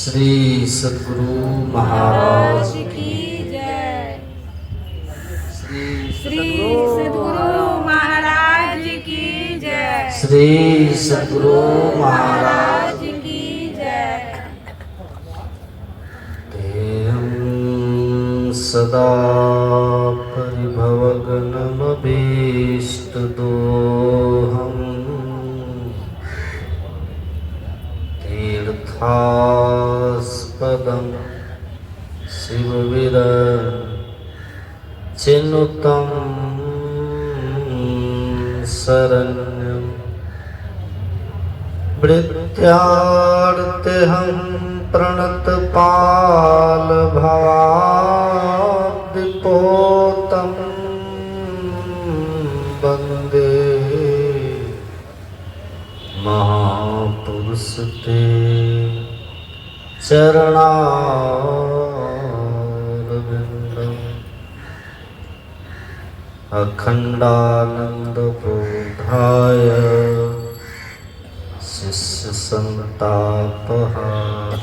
श्री सद्गुरु महाराज की जय। श्री सद्गुरु महाराज की जय। श्री सद्गुरु महाराज की जय। तेहं सदा परिभवगनमभीष्टदोहम् तीर्थास्पदं शिवविरचिनुतं शरण्यं भृत्यार्तेऽहं प्रणतपालभवाब्धिपोतं वन्दे महापुरुष ते चरणारविन्दम् अखण्डानन्दबोधाय शिष्यसन्तापहार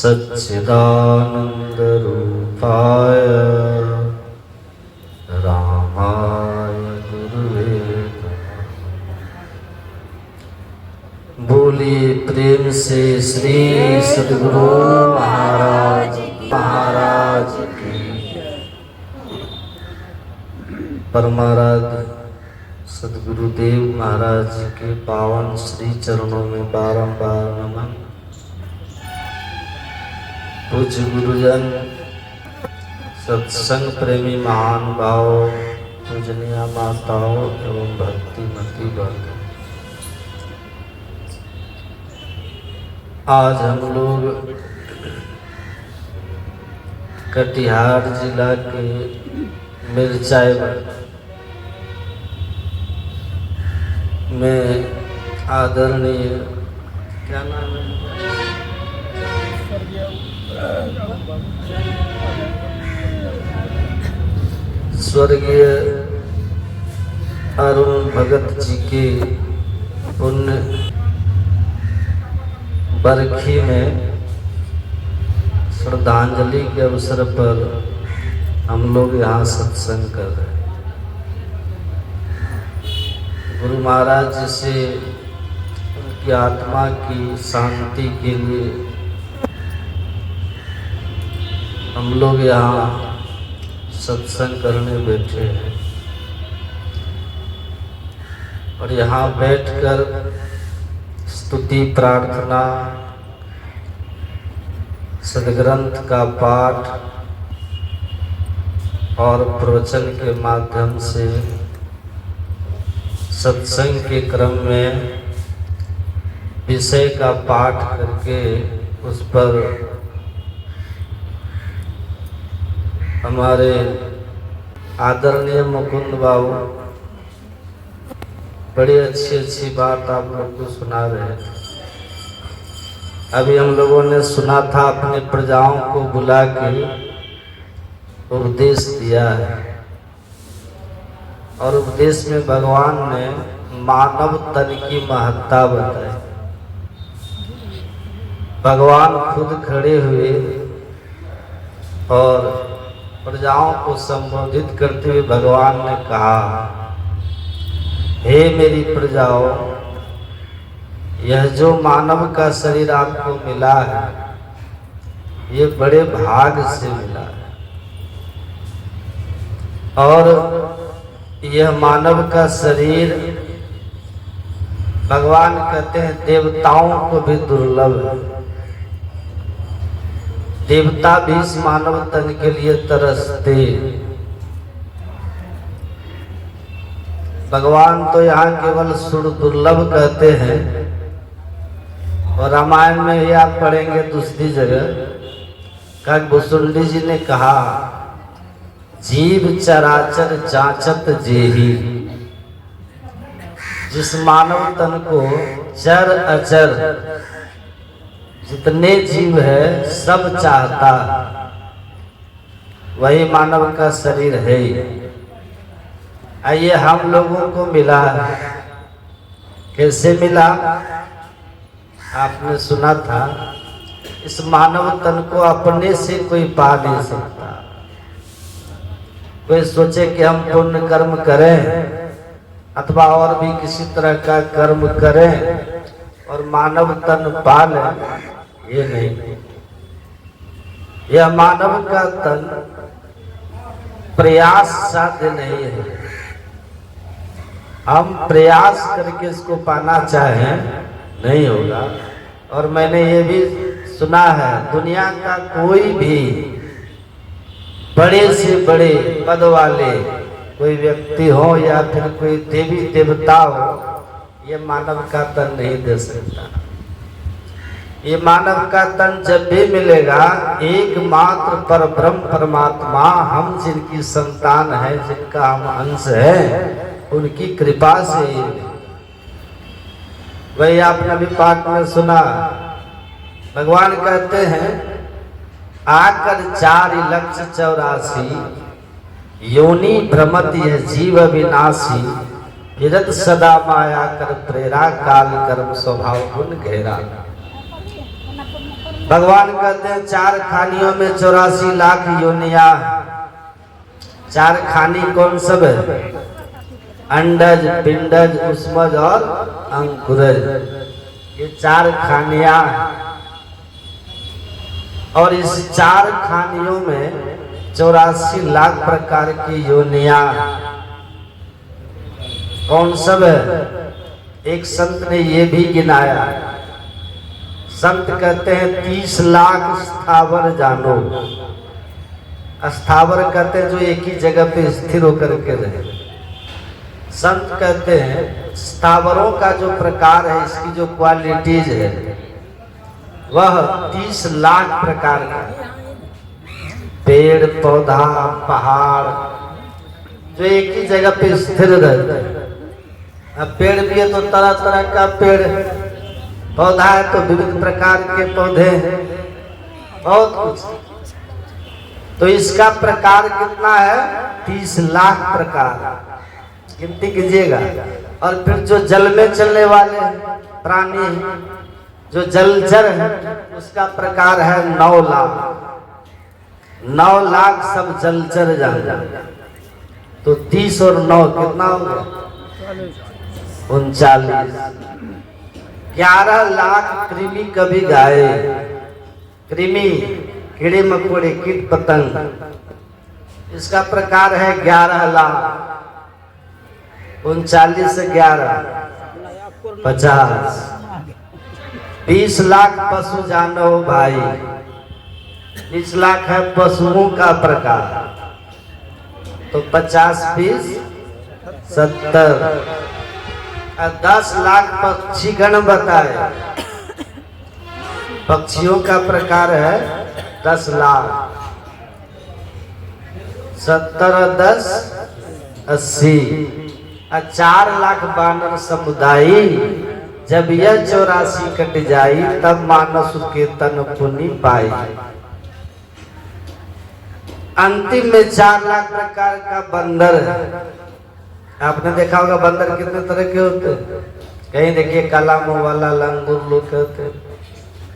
सच्चिदानन्दरूपाय रामाय गुरुवे बोलिए प्रेम से श्री सद्गुरु महाराज की परमाराध्य सद्गुरुदेव महाराज जी के पावन श्री चरणों में बारंबार नमन। पूज्य गुरुजन, सत्संग प्रेमी महान भाव, पूजनीय माताओं एवं भक्तिमती वर्ग, आज हम लोग कटिहार जिला के मिर्चाई में आदरणीय क्या नाम है स्वर्गीय अरुण भगत जी के पुण्य बरखी में श्रद्धांजलि के अवसर पर हम लोग यहाँ सत्संग कर रहे हैं। गुरु महाराज जी से उनकी आत्मा की शांति के लिए हम लोग यहाँ सत्संग करने बैठे हैं और यहाँ बैठकर स्तुति प्रार्थना, सद्ग्रंथ का पाठ और प्रवचन के माध्यम से सत्संग के क्रम में विषय का पाठ करके उस पर हमारे आदरणीय मुकुंद बाबू बड़ी अच्छी बात आप लोग को सुना रहे थे। अभी हम लोगों ने सुना था, अपने प्रजाओं को बुला के उपदेश दिया है और उपदेश में भगवान ने मानव तन की महत्ता बताई। भगवान खुद खड़े हुए और प्रजाओं को संबोधित करते हुए भगवान ने कहा, हे मेरी प्रजाओं, यह जो मानव का शरीर आपको मिला है, ये बड़े भाग से मिला है और यह मानव का शरीर भगवान कहते हैं देवताओं को भी दुर्लभ है। देवता भी इस मानव तन के लिए तरसते। भगवान तो यहाँ केवल सुर दुर्लभ कहते हैं और रामायण में ही आप पढ़ेंगे दूसरी जगह का भुसुंडी जी ने कहा, जीव चराचर जांचत जेही। जिस मानव तन को चर अचर जितने जीव है सब चाहता, वही मानव का शरीर है। आइए हम लोगों को मिला, कैसे मिला? आपने सुना था, इस मानव तन को अपने से कोई पा नहीं सकता। कोई सोचे कि हम पुण्य कर्म करें अथवा और भी किसी तरह का कर्म करें और मानव तन पा लें, ये नहीं। यह मानव का तन प्रयास साध्य नहीं है। हम प्रयास करके इसको पाना चाहें नहीं होगा। और मैंने ये भी सुना है, दुनिया का कोई भी बड़े से बड़े पद वाले कोई व्यक्ति हो या फिर कोई देवी देवता हो, ये मानव का तन नहीं दे सकता। ये मानव का तन जब भी मिलेगा, एकमात्र पर ब्रह्म परमात्मा, हम जिनकी संतान है, जिनका हम अंश है, उनकी कृपा से। वही आपने भी पाठ में सुना, भगवान कहते हैं, आकर 4,84,000 योनि भ्रमत यह जीव विनाशी, फिरत सदा माया कर प्रेरा, काल कर्म स्वभाव गुण घेरा। भगवान कहते हैं 4 खानियों में 84 लाख योनिया। 4 खानी कौन सब है? अंडज, पिंडज, उष्मज और अंकुरज। ये 4 खानियां। और इस 4 खानियों में 84 लाख प्रकार की योनियां कौन सब है? एक संत ने ये भी गिनाया। संत कहते हैं 30 लाख स्थावर जानो। स्थावर कहते हैं जो एक ही जगह पे स्थिर होकर के रहे। संत कहते हैं स्थावरों का जो प्रकार है, इसकी जो क्वालिटीज है, वह 30 लाख प्रकार का। पेड़ पौधा पहाड़ जो एक ही जगह पे स्थिर रहते हैं। अब पेड़ भी है तो तरह तरह का पेड़, पौधा है तो विविध प्रकार के पौधे, बहुत कुछ। तो इसका प्रकार कितना है? 30 लाख प्रकार, गिनती कीजिएगा। और फिर जो जल में चलने वाले प्राणी, जो जलचर है, उसका प्रकार है 9 लाख। 9 लाख सब जलचर जान। तो 30 और 9 कितना हो गया? 39। 11 लाख कृमि कभी गाए। कृमि कीड़े मकोड़े कीट पतंग, इसका प्रकार है 11 लाख। 39 से 11 50। 20 लाख पशु जानो भाई। 20 लाख है पशुओं का प्रकार। तो 50 20 70। 10 लाख पक्षी गण बताए। पक्षियों का प्रकार है 10 लाख। 70 10 80। 4 लाख बानर समुदाय। जब यह 84 कट जाई, तब मानस के तन पुनि पाई। अंतिम में 4 लाख प्रकार का बंदर है। आपने देखा होगा बंदर कितने तरह के होते हैं। कहीं देखिए काला मुंह वाला लंगूर लोग कहते हैं,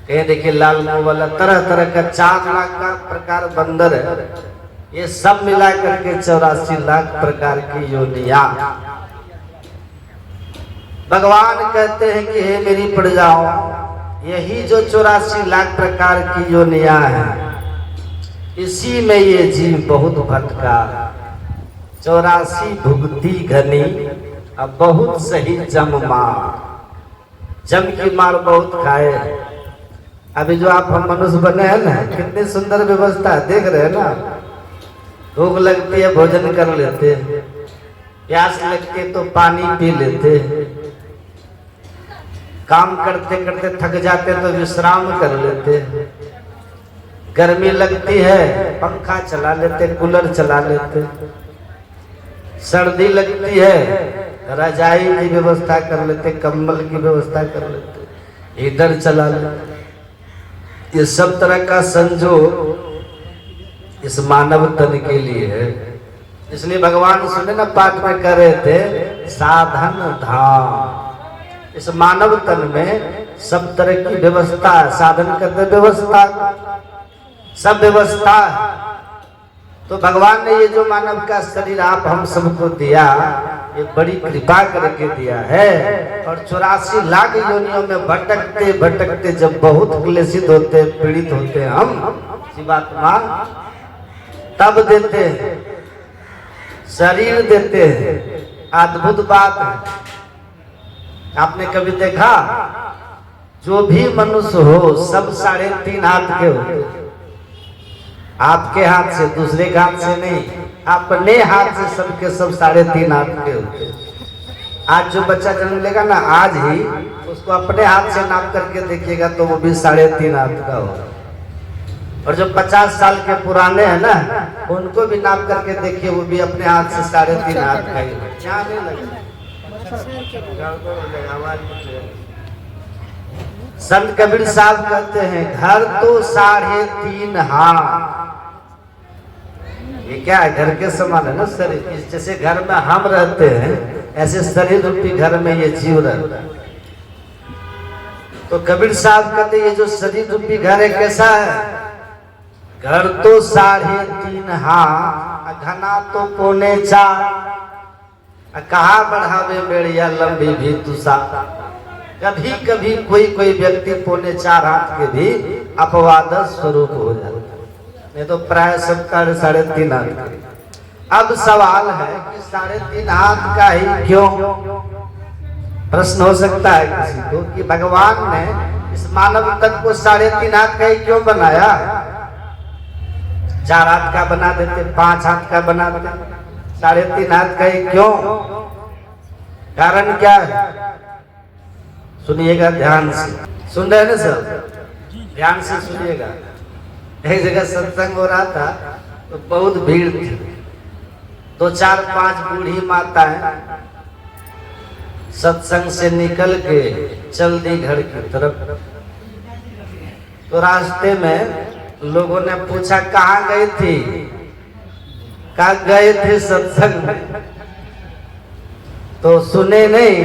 कहीं देखिए लाल मुंह वाला, तरह तरह का 4 लाख का प्रकार बंदर है। ये सब मिला करके 84 लाख प्रकार की योनियां। भगवान कहते हैं कि हे मेरी प्रजाओं, यही जो 84 लाख प्रकार की योनियां हैं, इसी में ये जीव बहुत भटका। 84 भुगती घनी, अब बहुत सही जम मार। जम की मार बहुत खाए। अभी जो आप हम मनुष्य बने हैं ना, कितनी सुंदर व्यवस्था है, देख रहे हैं ना। भूख लगती है भोजन कर लेते, प्यास लगती है तो पानी पी लेते, काम करते करते थक जाते तो विश्राम कर लेते, गर्मी लगती है पंखा चला लेते, कूलर चला लेते, सर्दी लगती है रजाई की व्यवस्था कर लेते, कंबल की व्यवस्था कर लेते, हीटर चला लेते। ये सब तरह का संजोग इस मानव तन के लिए है। इसलिए भगवान सुने ना पाठ में कर रहे थे, साधन धाम। इस मानव तन में सब तरह की व्यवस्था है, साधन करते व्यवस्था, सब व्यवस्था है। तो भगवान ने ये जो मानव का शरीर आप हम सबको दिया, ये बड़ी कृपा करके दिया है। और 84 लाख योनियों में भटकते भटकते जब बहुत क्लेशित होते, पीड़ित होते हम जीवात्मा, तब देते हैं, शरीर देते हैं। अद्भुत बात है। आपने कभी देखा, जो भी मनुष्य हो सब 3.5 हाथ के होते, आपके हाथ से, दूसरे के हाथ से नहीं, अपने हाथ से सबके सब 3.5 हाथ के होते। आज जो बच्चा जन्म लेगा ना, आज ही उसको अपने हाथ से नाप करके देखिएगा तो वो भी 3.5 हाथ का होगा। और जो 50 साल के पुराने हैं ना, उनको भी नाप करके देखिए, वो भी अपने हाथ से 3.5 हाथ का ही होगा। संत कबीर साहब कहते हैं, घर तो 3.5 हाथ। ये क्या है? घर के समान है ना शरीर। जैसे घर में हम रहते हैं, ऐसे शरीर रूपी घर में ये जीव रहता है। तो कबीर साहब कहते, ये जो शरीर रूपी घर है कैसा है? घर तो 3.5 हाथ, घना तो 4.25। कहा बढ़ावे बेड़िया लंबी भी तुषा। कभी कभी कोई व्यक्ति 4.25 हाथ के भी अपवाद स्वरूप हो जाता है, नहीं तो प्राय सब 3.5 हाथ। अब सवाल है कि 3.5 हाथ का ही क्यों? प्रश्न हो सकता है किसी को कि भगवान ने इस मानव तन को 3.5 हाथ का ही क्यों बनाया? 4 हाथ का बना देते, 5 हाथ का बना देते, 3.5 हाथ का ही क्यों? कारण क्या है? सुनिएगा ध्यान से। सुन रहे हैं ना सब? ध्यान से सुनिएगा। एक जगह सत्संग हो रहा था तो बहुत भीड़ थी। 2, 4, 5 बूढ़ी माताएं सत्संग से निकल के चल दी घर की तरफ। तो रास्ते में लोगों ने पूछा, कहाँ गई थी? कहाँ गए थे सत्संग में? तो सुने नहीं,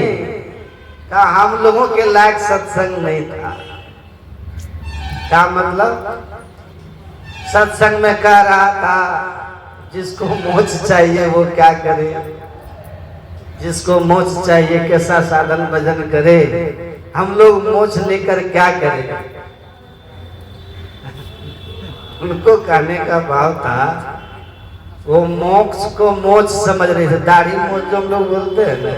कहा हम लोगों के लायक सत्संग नहीं था। क्या मतलब? सत्संग में कह रहा था जिसको मोक्ष चाहिए वो क्या करे, जिसको मोक्ष चाहिए कैसा साधन भजन करे, हम लोग मोक्ष लेकर क्या करें? उनको कहने का भाव था, वो मोक्ष को मोक्ष समझ रहे थे। दाढ़ी मोक्ष जो हम लोग बोलते हैं ना,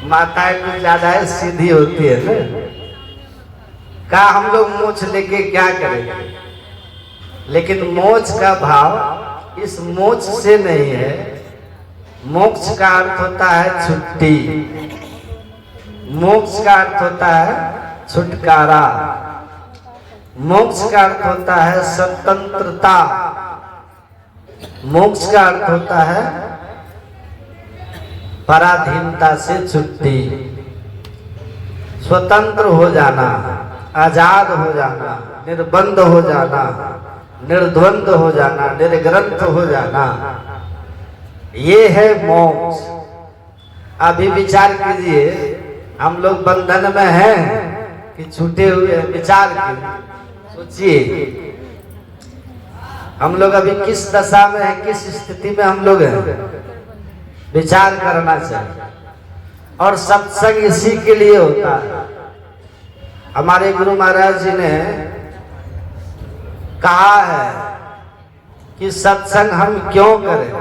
माताएं कुछ ज्यादा है सीधी होती है ना, का हम लोग मोक्ष लेके क्या करेंगे? लेकिन मोक्ष का भाव इस मोक्ष से नहीं है। मोक्ष का अर्थ होता है छुट्टी, मोक्ष का अर्थ होता है छुटकारा, मोक्ष का अर्थ होता है स्वतंत्रता, मोक्ष का अर्थ होता है पराधीनता से छुट्टी, स्वतंत्र हो जाना, आजाद हो जाना, निर्बंध हो जाना, निर्द्वंद हो जाना, निर्ग्रंथ हो जाना, ये है मोक्ष। अभी विचार कीजिए, हम लोग बंधन में हैं कि छूटे हुए हैं? विचार कीजिए, सोचिए हम लोग अभी किस दशा में हैं, किस स्थिति में हम लोग हैं? विचार करना चाहिए। और सत्संग इसी के लिए होता है। हमारे गुरु महाराज जी ने कहा है कि सत्संग हम क्यों करें,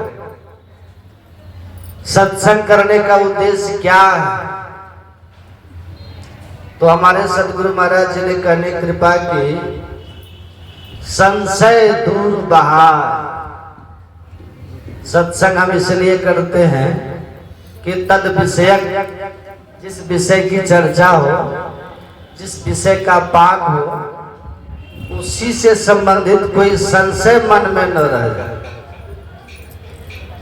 सत्संग करने का उद्देश्य क्या है? तो हमारे सदगुरु महाराज जी ने कहने कृपा की, संशय दूर बहार। सत्संग हम इसलिए करते हैं कि तद विषयक, जिस विषय की चर्चा हो, जिस विषय का पाठ हो, उसी से संबंधित कोई संशय मन में न रह जाए।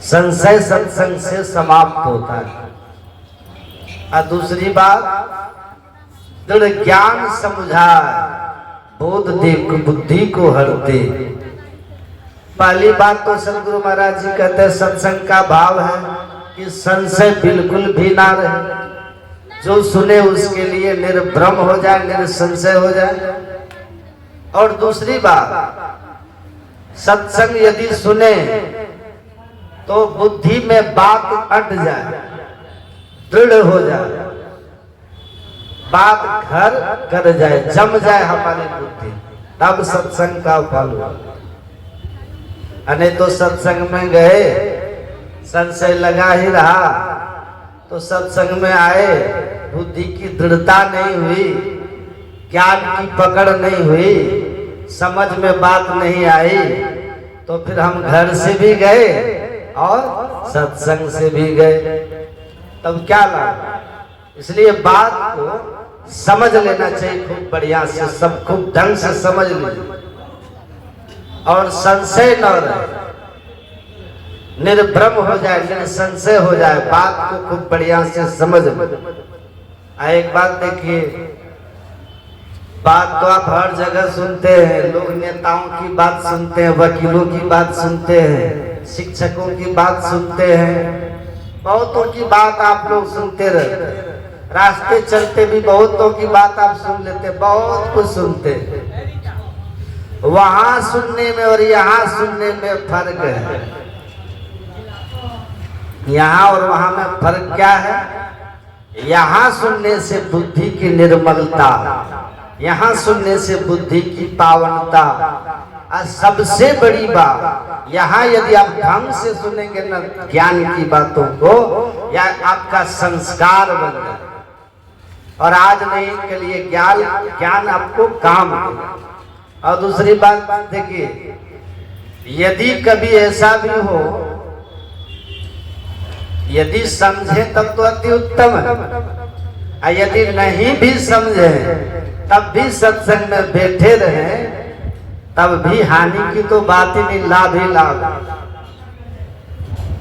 संशय सत्संग से समाप्त होता है। और दूसरी बात, दृढ़ ज्ञान समझाए, बोध दे बुद्धि को हरते। पहली बात तो सदगुरु महाराज जी कहते हैं सत्संग का भाव है कि संशय बिल्कुल भी ना रहे। जो सुने उसके लिए निर्भ्रम हो जाए, निरसंशय हो जाए। और दूसरी बात, सत्संग यदि सुने तो बुद्धि में बात अट जाए, दृढ़ हो जाए, बात घर कर जाए, जम जाए हमारी बुद्धि, तब सत्संग का फल हुआ। अने तो सत्संग में गए, संशय लगा ही रहा, तो सत्संग में आए, बुद्धि की दृढ़ता नहीं हुई, ज्ञान की पकड़ नहीं हुई, समझ में बात नहीं आई, तो फिर हम घर से भी गए और सत्संग से भी गए, तब क्या लाभ। इसलिए बात को समझ लेना चाहिए खूब बढ़िया से, सब खूब ढंग से समझ लीजिए और संशय न रहे, निर्भ्रम हो जाए, निसंशय हो जाए, बात को खूब बढ़िया से समझ ले। एक बात देखिए, बात तो आप हर जगह सुनते हैं, लोग नेताओं की बात सुनते हैं, वकीलों की बात सुनते हैं, शिक्षकों की बात सुनते हैं, बहुतों की बात आप लोग सुनते रहते, रास्ते चलते भी बहुतों की बात आप सुन लेते, बहुत कुछ सुनते हैं। वहां सुनने में और यहाँ सुनने में फर्क है। यहाँ और वहां में फर्क क्या है? यहाँ सुनने से बुद्धि की निर्मलता, यहाँ सुनने से बुद्धि की पावनता, और सबसे बड़ी बात, यहाँ यदि आप ढंग से सुनेंगे न ज्ञान की बातों को, या आपका संस्कार बन जाए, और आज नहीं के लिए ज्ञान आपको काम देगा। और दूसरी बात देखिए, यदि कभी ऐसा भी हो, यदि समझे तब तो अति उत्तम है, और यदि नहीं भी समझे तब भी सत्संग में बैठे रहे, तब भी हानि की तो बात ही नहीं, लाभ ही लाभ।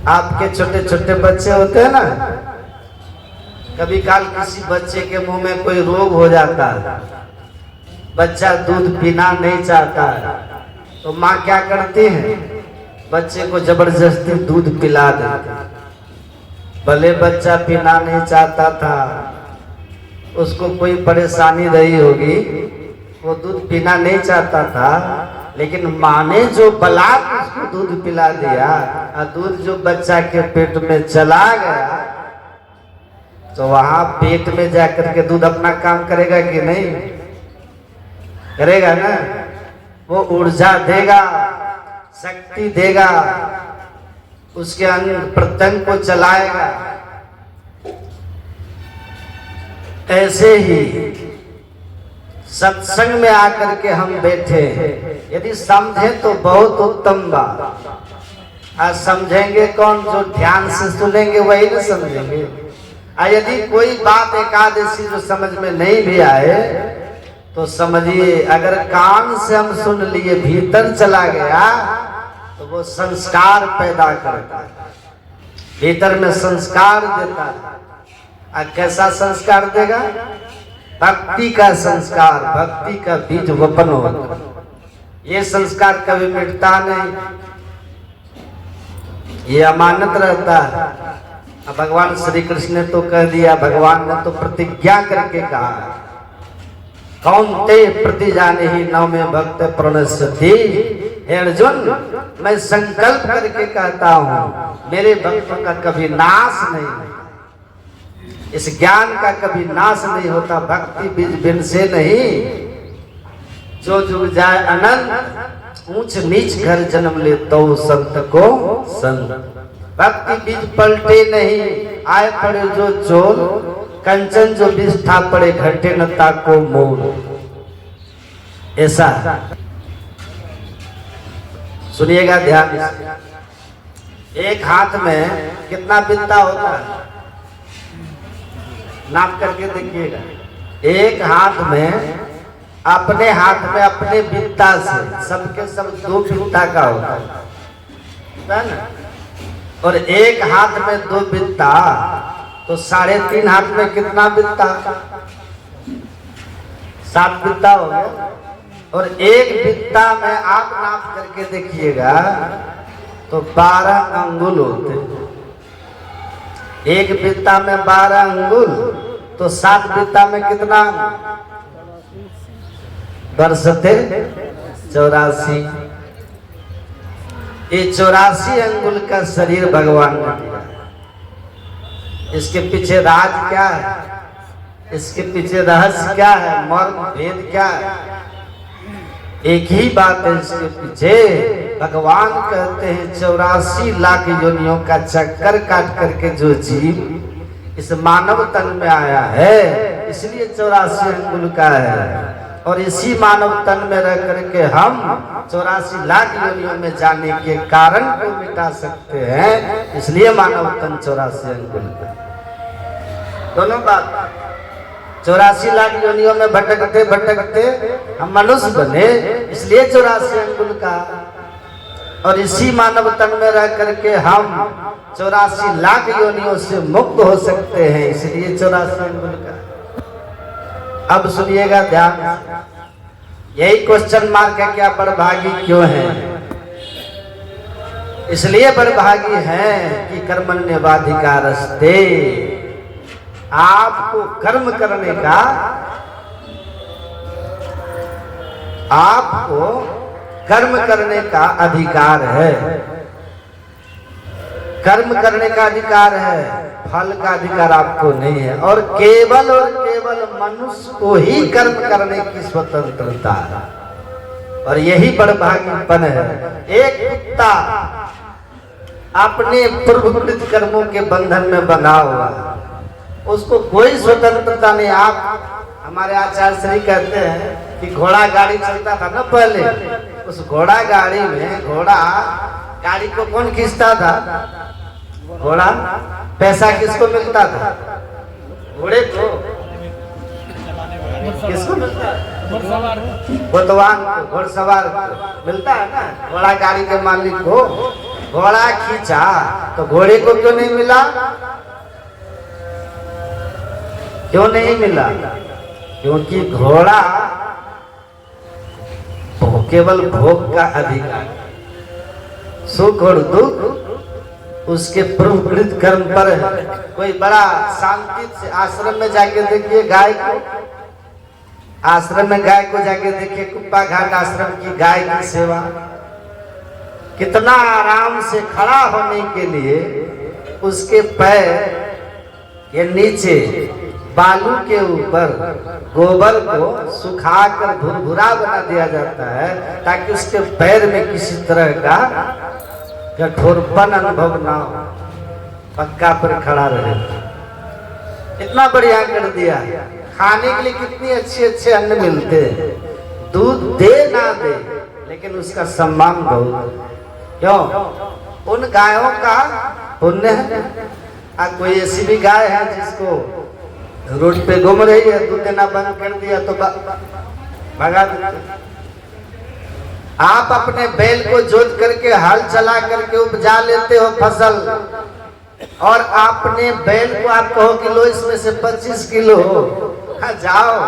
आपके छोटे छोटे बच्चे होते हैं ना, कभी काल किसी बच्चे के मुंह में कोई रोग हो जाता है, बच्चा दूध पीना नहीं चाहता है, तो माँ क्या करती है? बच्चे को जबरदस्ती दूध पिला देती। भले बच्चा पीना नहीं चाहता था, उसको कोई परेशानी रही होगी, वो दूध पीना नहीं चाहता था, लेकिन माँ ने जो बलात् उसको दूध पिला दिया, और दूध जो बच्चा के पेट में चला गया, तो वहां पेट में जाकर के दूध अपना काम करेगा कि नहीं? करेगा ना। वो ऊर्जा देगा, शक्ति देगा, उसके अंग प्रत्यंग को चलाएगा। ऐसे ही सत्संग में आकर के हम बैठे, यदि समझे तो बहुत उत्तम बात। आज समझेंगे कौन? जो ध्यान से सुनेंगे वही ना समझेंगे। और यदि कोई बात एकादशी जो समझ में नहीं भी आए, तो समझिए अगर कान से हम सुन लिए, भीतर चला गया, तो वो संस्कार पैदा करता है, भीतर में संस्कार देता है। और कैसा संस्कार देगा? भक्ति का संस्कार, भक्ति का बीज वपन होगा। ये संस्कार कभी मिटता नहीं, ये अमानत रहता है। भगवान श्री कृष्ण ने तो कह दिया, भगवान ने तो प्रतिज्ञा करके कहा, कौन्ते प्रति जाने ही नव में भक्त प्रणश्यति। हे अर्जुन, मैं संकल्प करके कहता हूँ, मेरे भक्तों का कभी नाश नहीं, इस ज्ञान का कभी नाश नहीं होता। भक्ति बीज बिन से नहीं, जो जुग जाए अनंत, ऊंच नीच घर जन्म ले तो संत को संत। भक्ति बीज पलटे नहीं, आए पड़े जो चोर, कंचन जो विष्ठा पड़े घटे न ताको मोर। ऐसा सुनिएगा ध्यान से। एक हाथ में कितना बित्ता होता है? नाप करके देखिएगा। एक हाथ में, अपने हाथ में अपने बित्ता से, सबके सब 2 बित्ता का होता है ना। और एक हाथ में 2 बित्ता, तो 3.5 हाथ में कितना बित्ता? 7 बित्ता हो गया। और एक बित्ता में आप नाप करके देखिएगा तो 12 अंगुल होते। एक बित्ता में 12 अंगुल, तो 7 बित्ता में कितना वर्ष थे? 84। ये 84 अंगुल का शरीर भगवान ने दिया। इसके पीछे राज क्या है? इसके पीछे रहस्य क्या है? मर्म भेद क्या है? एक ही बात है इसके पीछे। भगवान कहते हैं 84 लाख योनियों का चक्कर काट करके जो जीव इस मानव तन में आया है, इसलिए 84 अंगुल का है। और इसी मानव तन में रह करके हम 84 लाख योनियों में जाने के कारण को मिटा सकते हैं, इसलिए मानव तन 84 अंगुल का। दोनों बात। 84 लाख योनियों में भटकते भटकते हम मनुष्य बने, इसलिए 84 अंगुल का। और इसी मानव तन में रह करके हम 84 लाख योनियों से मुक्त हो सकते हैं, इसलिए 84 अंगुल का। अब सुनिएगा ध्यान, यही क्वेश्चन मार्क है, क्या बड़भागी क्यों है? इसलिए बड़भागी है कि कर्मण्यवाधिकारस्ते, आपको कर्म करने का, आपको कर्म करने का अधिकार है। कर्म करने का अधिकार है, फल का अधिकार आपको नहीं है। और केवल मनुष्य को ही कर्म करने की स्वतंत्रता है, और यही बड़भागीपन है। एक कुत्ता अपने पूर्वकृत कर्मों के बंधन में बंधा हुआ, उसको कोई स्वतंत्रता नहीं। आप हमारे आचार्य श्री कहते हैं कि घोड़ा गाड़ी चलता था ना पहले, उस घोड़ा गाड़ी में घोड़ा गाड़ी को कौन खींचता था? घोड़ा। पैसा किसको मिलता था? घोड़े को। किसको मिलता? घोड़वान को, घोड़सवार को मिलता है ना, घोड़ा गाड़ी के मालिक को। घोड़ा खींचा तो घोड़े को क्यों नहीं मिला? क्यों नहीं मिला? क्योंकि घोड़ा केवल भोग का अधिकार, सुख और दुख उसके पूर्वकृत कर्म पर है। कोई बड़ा शांति से आश्रम में जाके देखिए गाय को, आश्रम में गाय को जाके देखिए, कुप्पा घाट आश्रम की गाय की सेवा, कितना आराम से खड़ा होने के लिए उसके पैर के नीचे बालू के ऊपर गोबर को सुखाकर भुरभुरा बना दिया जाता है, ताकि उसके पैर में किसी तरह का कठोरपन अनुभव ना हो, पक्का पर खड़ा रहे। इतना बढ़िया कर दिया। खाने के लिए कितनी अच्छे अच्छे मिलते हैं, दूध दे ना दे लेकिन उसका सम्मान बहुत। क्यों? उन गायों का पुण्य है। कोई ऐसी भी गाय है जिसको रोड पे घूम रही है, दूध देना बंद कर दिया तो भगा देते। आप अपने बैल को जोत करके हल चला करके उपजा लेते हो फसल, और आपने बैल को आप कहो कि लो इसमें से 25 किलो जाओ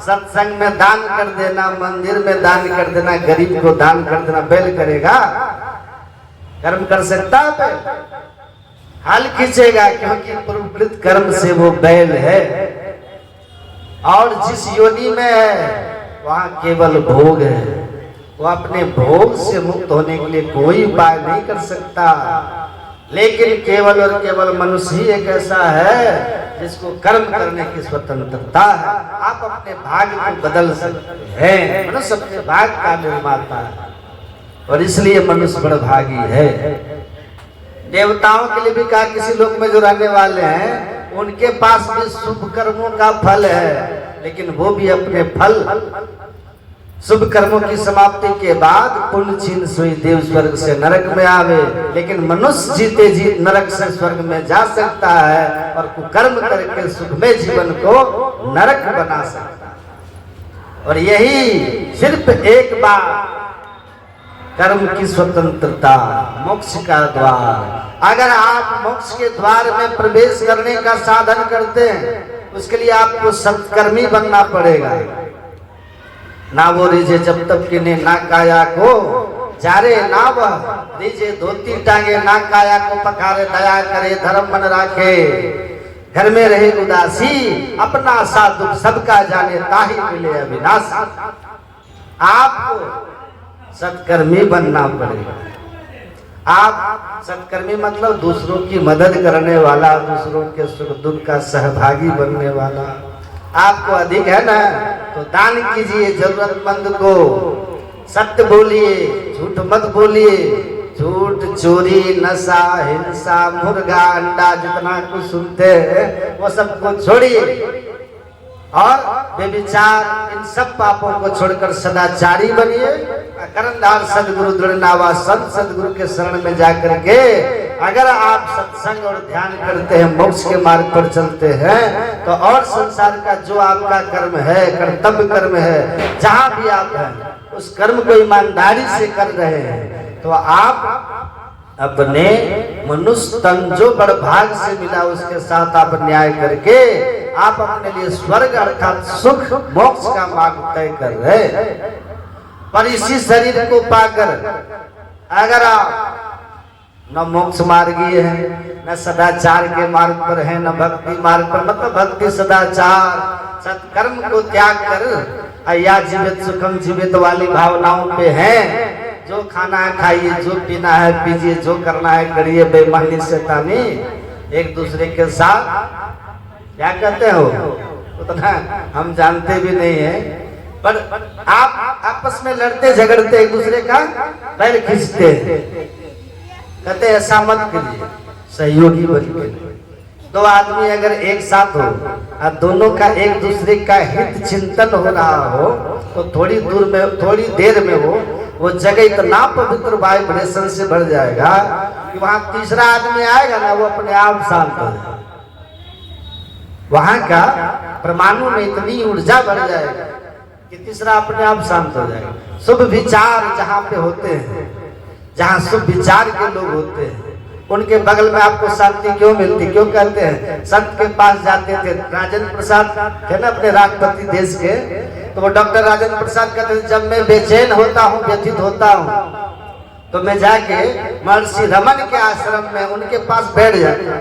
सत्संग में दान कर देना, मंदिर में दान कर देना, गरीब को दान कर देना। बैल करेगा? कर्म कर सकता है बैल? हल खींचेगा, क्योंकि पूर्वकृत कर्म से वो बैल है। और जिस योनि में है वहां केवल भोग है, वो अपने भोग से मुक्त होने के लिए कोई उपाय नहीं कर सकता। लेकिन केवल और केवल मनुष्य ही एक ऐसा है जिसको कर्म करने की स्वतंत्रता है। आप अपने भाग्य को बदल सकते हैं, मनुष्य अपने भाग्य का निर्माता है, और इसलिए मनुष्य बड़भागी है। देवताओं के लिए भी कहा, किसी लोक में जो रहने वाले हैं उनके पास भी शुभ कर्मों का फल है, लेकिन वो भी अपने फल शुभ कर्मों की समाप्ति के बाद पुण्य छीन सोई देव स्वर्ग से नरक में आवे। लेकिन मनुष्य जीते जी नरक से स्वर्ग में जा सकता है, और कुकर्म करके सुखमय जीवन को नरक बना सकता है। और यही सिर्फ एक बार कर्म की स्वतंत्रता, मोक्ष का द्वार। अगर आप मोक्ष के द्वार में प्रवेश करने का साधन करते हैं, उसके लिए आपको सत्कर्मी बनना पड़ेगा। ना वो रिझे जब तक कि ने ना काया को जारे, ना वह रिझे धोती टांगे, ना काया को पखारे, दया करे धर्म मन राखे। घर में रहे उदासी, अपना सा दुख सबका जाने, ताहि मिले अविनाशी। आपको सत्कर्मी बनना पड़ेगा। आप सत्कर्मी मतलब दूसरों की मदद करने वाला, दूसरों के सुख दुख का सहभागी बनने वाला। आपको अधिक है ना, तो दान कीजिए जरूरतमंद को, सत्य बोलिए, झूठ मत बोलिए। झूठ, चोरी, नशा, हिंसा, मुर्गा, अंडा, जितना कुछ सुनते हैं वो सबको छोड़िए और बेविचार, इन सब पापों को छोड़कर सदाचारी बनिए। करनदार सदगुरु दृढ़नावा संत सदगुरु के शरण में जाकर के अगर आप सत्संग और ध्यान करते हैं, मोक्ष के मार्ग पर चलते हैं, तो और संसार का जो आपका कर्म है, कर्तव्य कर्म है, जहां भी आप हैं उस कर्म को ईमानदारी से कर रहे हैं, तो आप अपने मनुष्य तन जो बड़ भाग से मिला उसके साथ आप न्याय करके आप अपने लिए स्वर्ग अर्थात सुख मोक्ष का मार्ग तय कर रहे। पर इसी शरीर को पाकर अगर आप न मोक्ष मार्गीय है, न सदाचार के मार्ग पर है, न भक्ति मार्ग पर, मतलब भक्ति सदाचार सत्कर्म को त्याग कर या जीवित सुखम जीवित वाली भावनाओं पे हैं, जो खाना है खाइए, जो पीना है पीजिए, जो करना है करिए, बेईमानी शैतानी एक दूसरे के साथ क्या कहते हो उतना हम जानते भी नहीं है, पर आप आपस में लड़ते झगड़ते एक दूसरे का पैर खींचते हैं, कहते ऐसा मत करिए, सहयोगी बनिए। दो आदमी अगर एक साथ हो और दोनों का एक दूसरे का हित चिंतन हो रहा हो, तो थोड़ी देर में वो जगह इतना पवित्र वाइब्रेशन से भर जाएगा कि वहां तीसरा आदमी आएगा ना, वो अपने आप शांत हो जाएगा। वहां का परमाणु में इतनी ऊर्जा बढ़ जाएगी कि तीसरा अपने आप शांत हो जाएगा। शुभ विचार जहाँ पे होते हैं, जहाँ शुभ विचार के लोग होते हैं, उनके बगल में आपको शांति क्यों मिलती? क्यों कहते हैं संत के पास जाते थे, राजेंद्र प्रसाद थे ना अपने राष्ट्रपति देश के, तो वो डॉक्टर राजेंद्र प्रसाद कहते थे जब मैं बेचैन होता हूँ, व्यथित होता हूँ, तो मैं जाके महर्षि रमन के आश्रम में उनके पास बैठ जाता।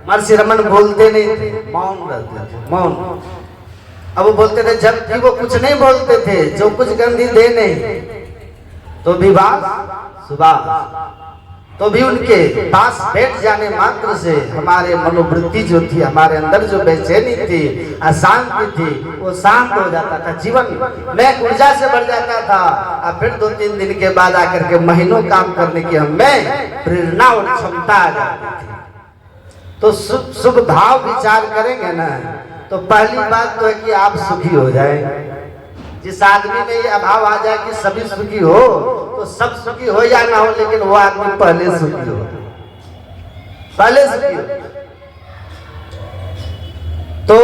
महर्षि रमन बोलते नहीं थे, मौन रहते थे, मौन। अब वो बोलते थे जबकि वो कुछ नहीं बोलते थे, जो कुछ गंदी दे नहीं तो भी बात सुबह, तो भी उनके पास बैठ जाने मात्र से हमारे मनोवृत्ति जो थी, हमारे अंदर जो बेचैनी थी, अशांति थी, वो शांत हो जाता था, जीवन में ऊर्जा से बढ़ जाता था। और फिर 2-3 दिन के बाद आकर के महीनों काम करने की हमें प्रेरणा और क्षमता आ जाती थी। तो शुभ भाव विचार करेंगे ना, तो पहली बात तो है कि आप सुखी हो जाए। जिस आदमी में ये अभाव आ जाए कि सभी सुखी हो, तो सब सुखी हो या ना हो, लेकिन वो आदमी पहले सुखी हो, पहले सुखी हो। तो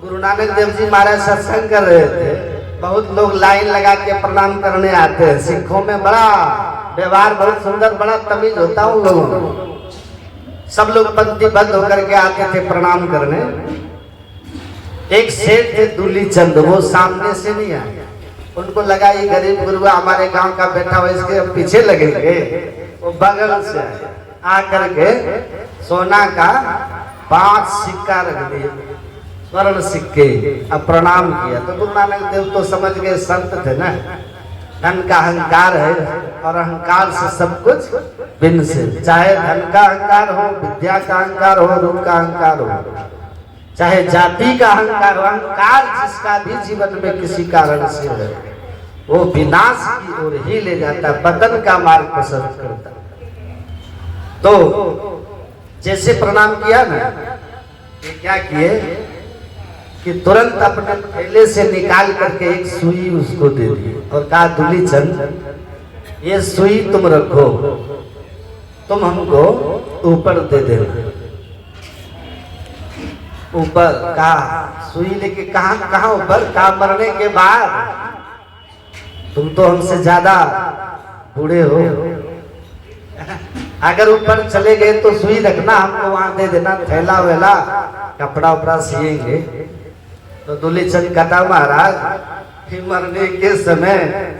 गुरु नानक देव जी महाराज सत्संग कर रहे थे, बहुत लोग लाइन लगा के प्रणाम करने आते हैं। सिखों में बड़ा व्यवहार, बहुत सुंदर, बड़ा तमीज होता उन लोगों को। सब लोग पंक्तिबद्ध होकर के आते थे प्रणाम करने। एक सेठ थे दूली चंद, वो सामने से नहीं आए, उनको लगा ये गरीब गुरुआ हमारे गांव का बैठा हुआ, इसके पीछे लगेंगे। वो बगल से आए, आकर के सोना का 5 सिक्का रख दिए, स्वर्ण सिक्के, अब प्रणाम किया। तो गुरु नानक देव तो समझ गए, संत थे ना, धन का अहंकार है और अहंकार से सब कुछ भिन्न से, चाहे धन का अहंकार हो, विद्या का अहंकार हो, रूप का अहंकार हो, चाहे जाति का अहंकार हो, अहंकार जिसका भी जीवन में किसी कारण से है, वो विनाश की ओर ही ले जाता, पतन का मार्ग प्रशस्त करता। तो जैसे प्रणाम किया ना, ये क्या किए कि तुरंत अपने थैले से निकाल करके एक सुई उसको दे दी और कहा दूली चंद ये सुई तुम रखो, तुम हमको ऊपर दे देना। ऊपर कहा, सुई लेके कहाँ ऊपर? कहा मरने के बाद, तुम तो हमसे ज्यादा बूढ़े हो, अगर ऊपर चले गए तो सुई रखना, हमको वहां दे देना, थैला वेला कपड़ा उपड़ा सिएंगे। तो दूली चंद कहता महाराज फिर मरने के समय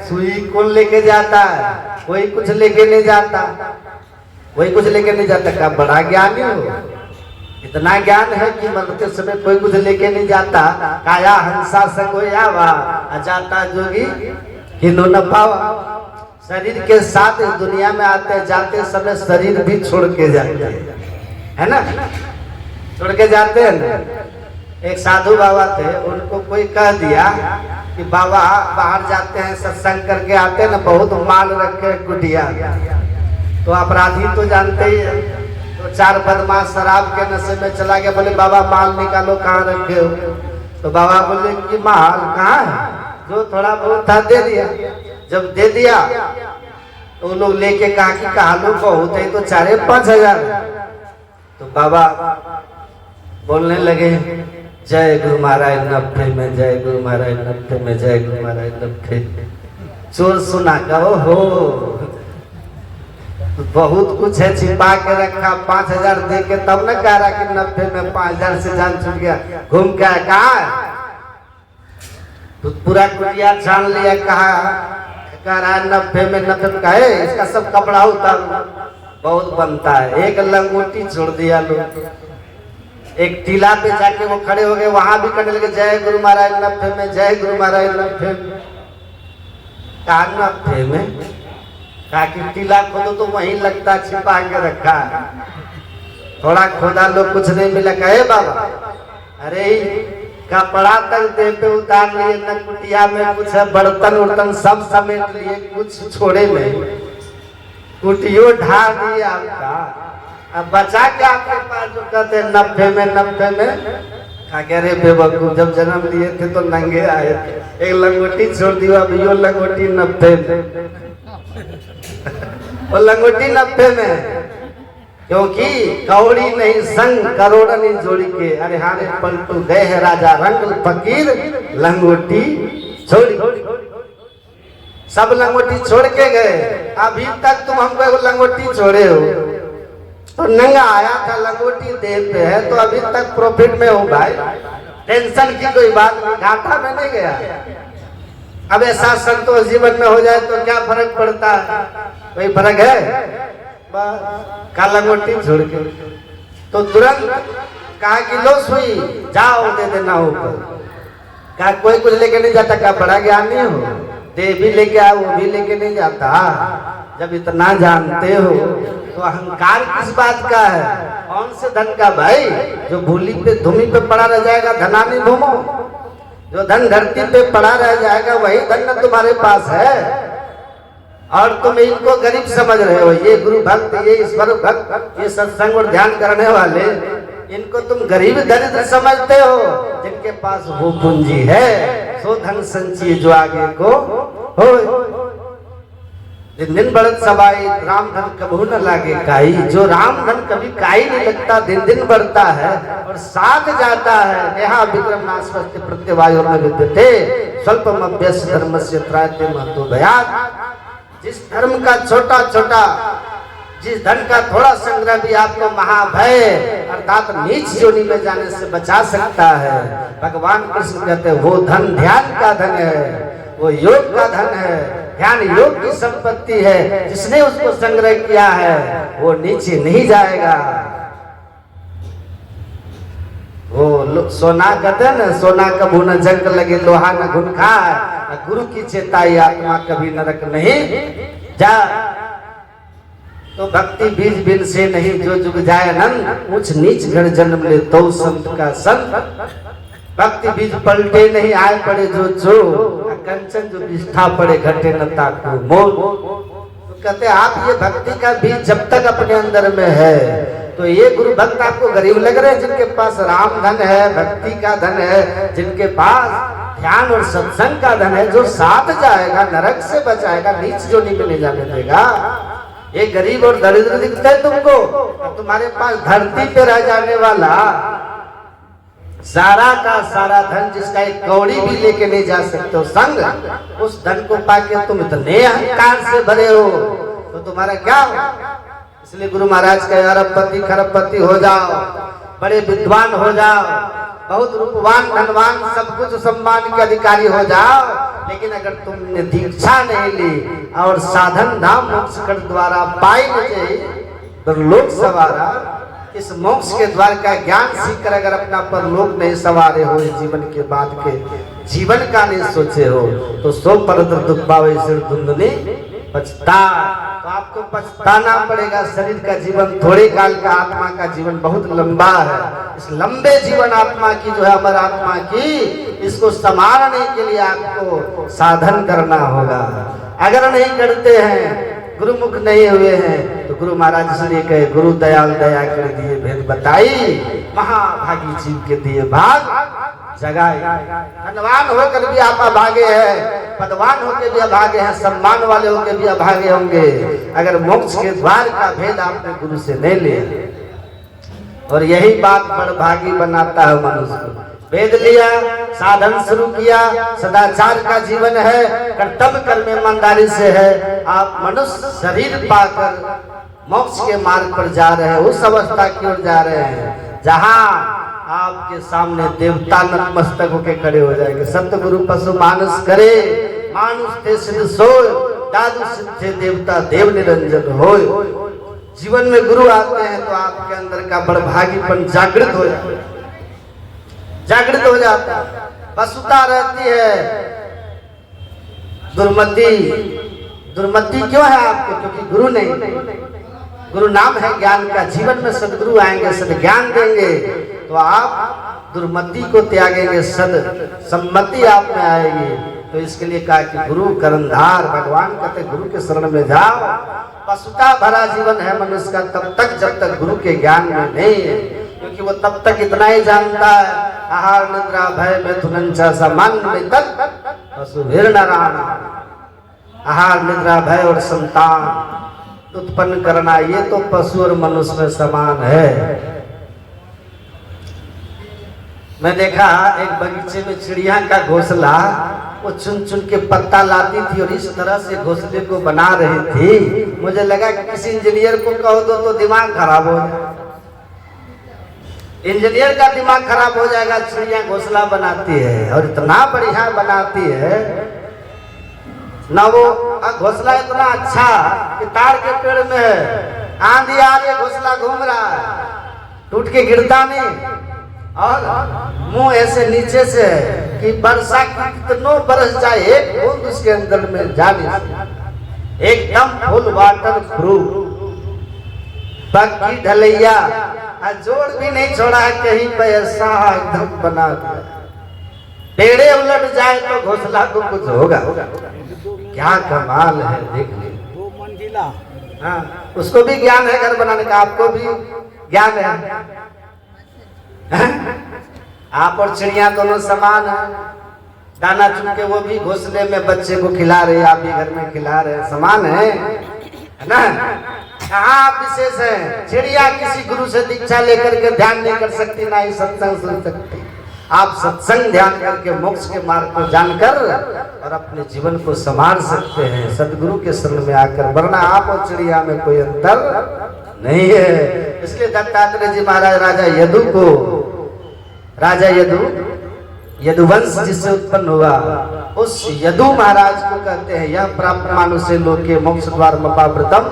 सुई कौन लेके जाता है? कोई कुछ लेके नहीं जाता, कोई कुछ लेके नहीं जाता। का बड़ा ज्ञानी हो, इतना ज्ञान है कि मरते समय कोई कुछ लेके नहीं जाता। काया हंसा संग आवा अजाता जोगी हिंदू न पावा। शरीर के साथ इस दुनिया में आते जाते समय शरीर भी छोड़ के जाते हैं, है ना, छोड़ के जाते हैं ना। एक साधु बाबा थे, उनको कोई कह दिया कि बाबा बाहर जाते हैं सत्संग करके आते हैं ना, बहुत माल रखे कुटिया। तो अपराधी तो जानते ही है, तो चार बदमाश शराब के नशे में चला गया। बोले बाबा माल निकालो, कहाँ रखे हो? तो बाबा बोले कि माल कहाँ है? जो थोड़ा बहुत था दे दिया। जब दे दिया तो वो लोग लेके कहा कि कहा लो बहुत है, तो 4,500। तो बाबा बोलने लगे जय गुरु महाराज 90 में, जय गुरु महाराज 90 में, जय गुरु महाराज 90। चोर सुना कहो हो, बहुत कुछ है छिपा के रखा। 5,000 दे के तब न कह रहा कि 90 में 5,000 से जान छूट गया। घूम के कहा तो पूरा कुटिया छान लिया। कह रहा है 90 में, 90 में कहे इसका सब कपड़ा उतार बहुत बनता है। एक लंगोटी छोड़ दिया लोग। एक टीला पे जाके वो खड़े हो गए, वहां भी करने लगे जय गुरु महाराज 90 में, जय गुरु महाराज 90 में। कहा 90 में, कहा कि टीला खोदो तो वहीं लगता, छिपा के रखा। थोड़ा खोदा लोग कुछ नहीं मिला। कहे बाबा अरे कपड़ा तक दे पे उतार लिए, न कुटिया में कुछ है, बर्तन उर्तन सब समेट लिए, कुछ छोड़े नहीं। कुटियो ढा दिया आपका, अब बचा क्या आपके पास? जो कहते हैं 90 में, 90 में। कह रहे बेवकूफ, जब जन्म लिए थे तो नंगे आए थे, एक लंगोटी छोड़ दिया, अब यो लंगोटी 90 में। और लंगोटी 90 में, क्योंकि कौड़ी नहीं संग करोड़नी जोड़ी के। अरे हारे पलटू गए है राजा रंग फकीर, लंगोटी छोड़ी। सब लंगोटी छोड़ के गए। अभी तक तुम हमको एक लंगोटी छोड़े हो। तो नंगा आया था, लंगोटी देह पे है, तो अभी तक प्रॉफिट में हो भाई। टेंशन की कोई बात नहीं, घाटा में नहीं गया। अब ऐसा संतोष जीवन में हो जाए तो क्या फर्क पड़ता है? कोई फर्क है? काला मोटी छोड़ के तो तुरंत कहा कि लो सुई जाओ दे देना ऊपर। कहा कोई कुछ लेके नहीं जाता, क्या बड़ा ज्ञानी हो? दे भी लेके आओ, वो भी लेके नहीं जाता। जब इतना जानते हो तो अहंकार किस बात का है? कौन से धन का भाई? जो भूली पे धूमि पे पड़ा रह जाएगा धनानी धूमो। जो धन धरती पे पड़ा रह जाएगा वही धन न तुम्हारे पास है। और तुम इनको गरीब समझ रहे हो। ये गुरु भक्त, ये ईश्वर भक्त, ये सत्संग और ध्यान करने वाले, इनको तुम गरीब दरिद्र समझते हो। जिनके पास वो पूंजी है सो धन संचिए जो आगे को हो। दिन दिन बढ़त सबाई, राम धन कबहू न लागे काई। जो राम धन कभी काई नहीं लगता, दिन दिन बढ़ता है और साथ जाता है। नेहा विक्रम नास्वस्ति प्रत्यवायो न विद्यते स्वल्पम अभ्यस धर्मस्य त्रायते महतो भयात्। जिस धर्म का छोटा छोटा, जिस धन का थोड़ा संग्रह भी आपको महाभय अर्थात नीच योनि में जाने से बचा सकता है। भगवान कृष्ण कहते हैं वो धन ध्यान का धन है, वो योग का धन है। ध्यान योग की संपत्ति है। जिसने उसको संग्रह किया है वो नीचे नहीं जाएगा। वो सोना कहते हैं ना, सोना कभू न जंग लगे, लोहा न घुन खाए। गुरु की चेताई आत्मा कभी नरक नहीं जा। तो भक्ति बीज बिन से नहीं जो जुग जाए अनंत। ऊंच नीच घर जन्म ले तो संत का संत। भक्ति बीज पलटे नहीं आए पड़े जो कंचन जो निष्ठा पड़े घटे न ताको मोल। तो कहते आप ये भक्ति का बीज जब तक अपने अंदर में है तो ये गुरु भक्त आपको गरीब लग रहे हैं। जिनके पास राम धन है, भक्ति का धन है, जिनके पास ध्यान और सत्संग का धन है, जो साथ जाएगा, नरक से बचाएगा, नीच जोनी में नहीं जाने देगा। ये गरीब और दरिद्र दिखता है तुमको, तुम्हारे पास धरती पे रह जाने वाला सारा का सारा धन, जिसका एक कौड़ी भी लेके नहीं जा सकते हो संग, उस धन को पाके तुम इतने अहंकार से भरे हो तो तुम्हारा क्या हो? इसलिए गुरु महाराज कहे अरबपति खरबपति हो जाओ, बड़े विद्वान हो जाओ, बहुत रूपवान धनवान सब कुछ सम्मान के अधिकारी हो जाओ, लेकिन अगर तुमने दीक्षा नहीं ली और साधन नाम मोक्ष कर द्वारा पाई नहीं तो लोक सवारा इस मोक्ष के द्वार का ज्ञान सीखकर अगर अपना परलोक नहीं सवारे हो, इस जीवन के बाद के जीवन का नहीं सोचे हो, तो सो पर दुख पावे सिर धुंधनी पछता। तो आपको पछताना पड़ेगा। शरीर का जीवन थोड़े काल का, आत्मा का जीवन बहुत लंबा है। इस लंबे जीवन आत्मा की जो है, अमर आत्मा की, इसको संभालने के लिए आपको साधन करना होगा। अगर नहीं करते हैं, गुरुमुख नहीं हुए हैं, तो गुरु महाराज इसलिए कहे गुरु दयाल दया कर दिए भेद बताई, महाभागी जीव के दिए भाग जगाए। धनवान होकर भी आप अभागे हैं, पदवान होकर भी अभागे हैं, सम्मान वाले होकर भी अभागे होंगे, अगर मोक्ष के द्वार का भेद आपने गुरु से नहीं लिया। और यही बात बड़भागी बनाता है मनुष्य को। वेद लिया, साधन शुरू किया, सदाचार का जीवन है, कर्तव्य कर्म ईमानदारी से है, आप मनुष्य शरीर पाकर मोक्ष के मार्ग पर जा रहे हैं, उस अवस्था की ओर जा रहे हैं जहां आपके सामने देवता नतमस्तक होके खड़े हो जाएंगे। सतगुरु पशु मानस करे, मानुष थे सिद्ध सोय, दादु सिद्ध थे देवता देव निरंजन होय। जीवन में गुरु आते हैं तो आपके अंदर का बड़भागीपन जागृत हो जाता है, जागृत हो जाता है। पशुता रहती है, दुर्मति। दुर्मति क्यों है आपको? क्योंकि गुरु नहीं। गुरु नाम है ज्ञान का। जीवन में सदगुरु आएंगे, सद ज्ञान देंगे, तो आप दुर्मति को त्यागेंगे, सद सम्मति आप में आएगी। तो इसके लिए कहा कि गुरु करंधार, भगवान कहते गुरु के शरण में जाओ। पशुता भरा जीवन है मनुष्य का तब तक जब तक गुरु के ज्ञान में नहीं है, क्योंकि वो तब तक इतना ही जानता है, आहार निद्रा भय मिथुन सामान्य में तक पशु नारायण। आहार निद्रा भय और संतान उत्पन्न करना, ये तो पशु और मनुष्य में समान है। मैं देखा एक बगीचे में चिड़िया का घोंसला, वो चुन चुन के पत्ता लाती थी और इस तरह से घोंसले को बना रही थी। मुझे लगा कि किसी इंजीनियर को कहो तो दिमाग खराब हो जाए, इंजीनियर का दिमाग खराब हो जाएगा। चिड़िया घोंसला बनाती है और इतना बढ़िया बनाती है ना, वो घोंसला इतना अच्छा कि तार के पेड़ में है, आंधी आ रही है, घोंसला घूम रहा है, टूट के गिरता नहीं, और मुंह ऐसे नीचे से कि वर्षा कितनों बरस जाए एक बूंद उसके अंदर में जा नहीं, एकदम फुल वाटर प्रूफ, पक्की ढलैया, जोड़ भी नहीं छोड़ा है कहीं पे, ऐसा एकदम बना दिया। पेड़े उलट जाए तो घोंसला को कुछ होगा। क्या कमाल है, देख ली। 2 मंजिला। हाँ, उसको भी ज्ञान है घर बनाने का, आपको भी ज्ञान है। आप और चिड़िया दोनों समान है। दाना चुन के वो भी घोंसले में बच्चे को खिला रहे, आप भी घर में खिला रहे, समान है ना। कहाँ आप विशेष है? चिड़िया किसी गुरु से दीक्षा लेकर के ध्यान नहीं कर सकती, ना ही सत्संग सुन सकती। आप सत्संग ध्यान करके मोक्ष के मार्ग को जानकर और अपने जीवन को संभाल सकते हैं सदगुरु के शरण में आकर, वरना आप और चिड़िया में कोई अंतर नहीं है। इसलिए दत्तात्रेय जी महाराज राजा यदुवंश जिससे उत्पन्न हुआ, उस यदु महाराज को कहते हैं यह प्राप्त मानुषे लोके मोक्ष द्वार मपावृतम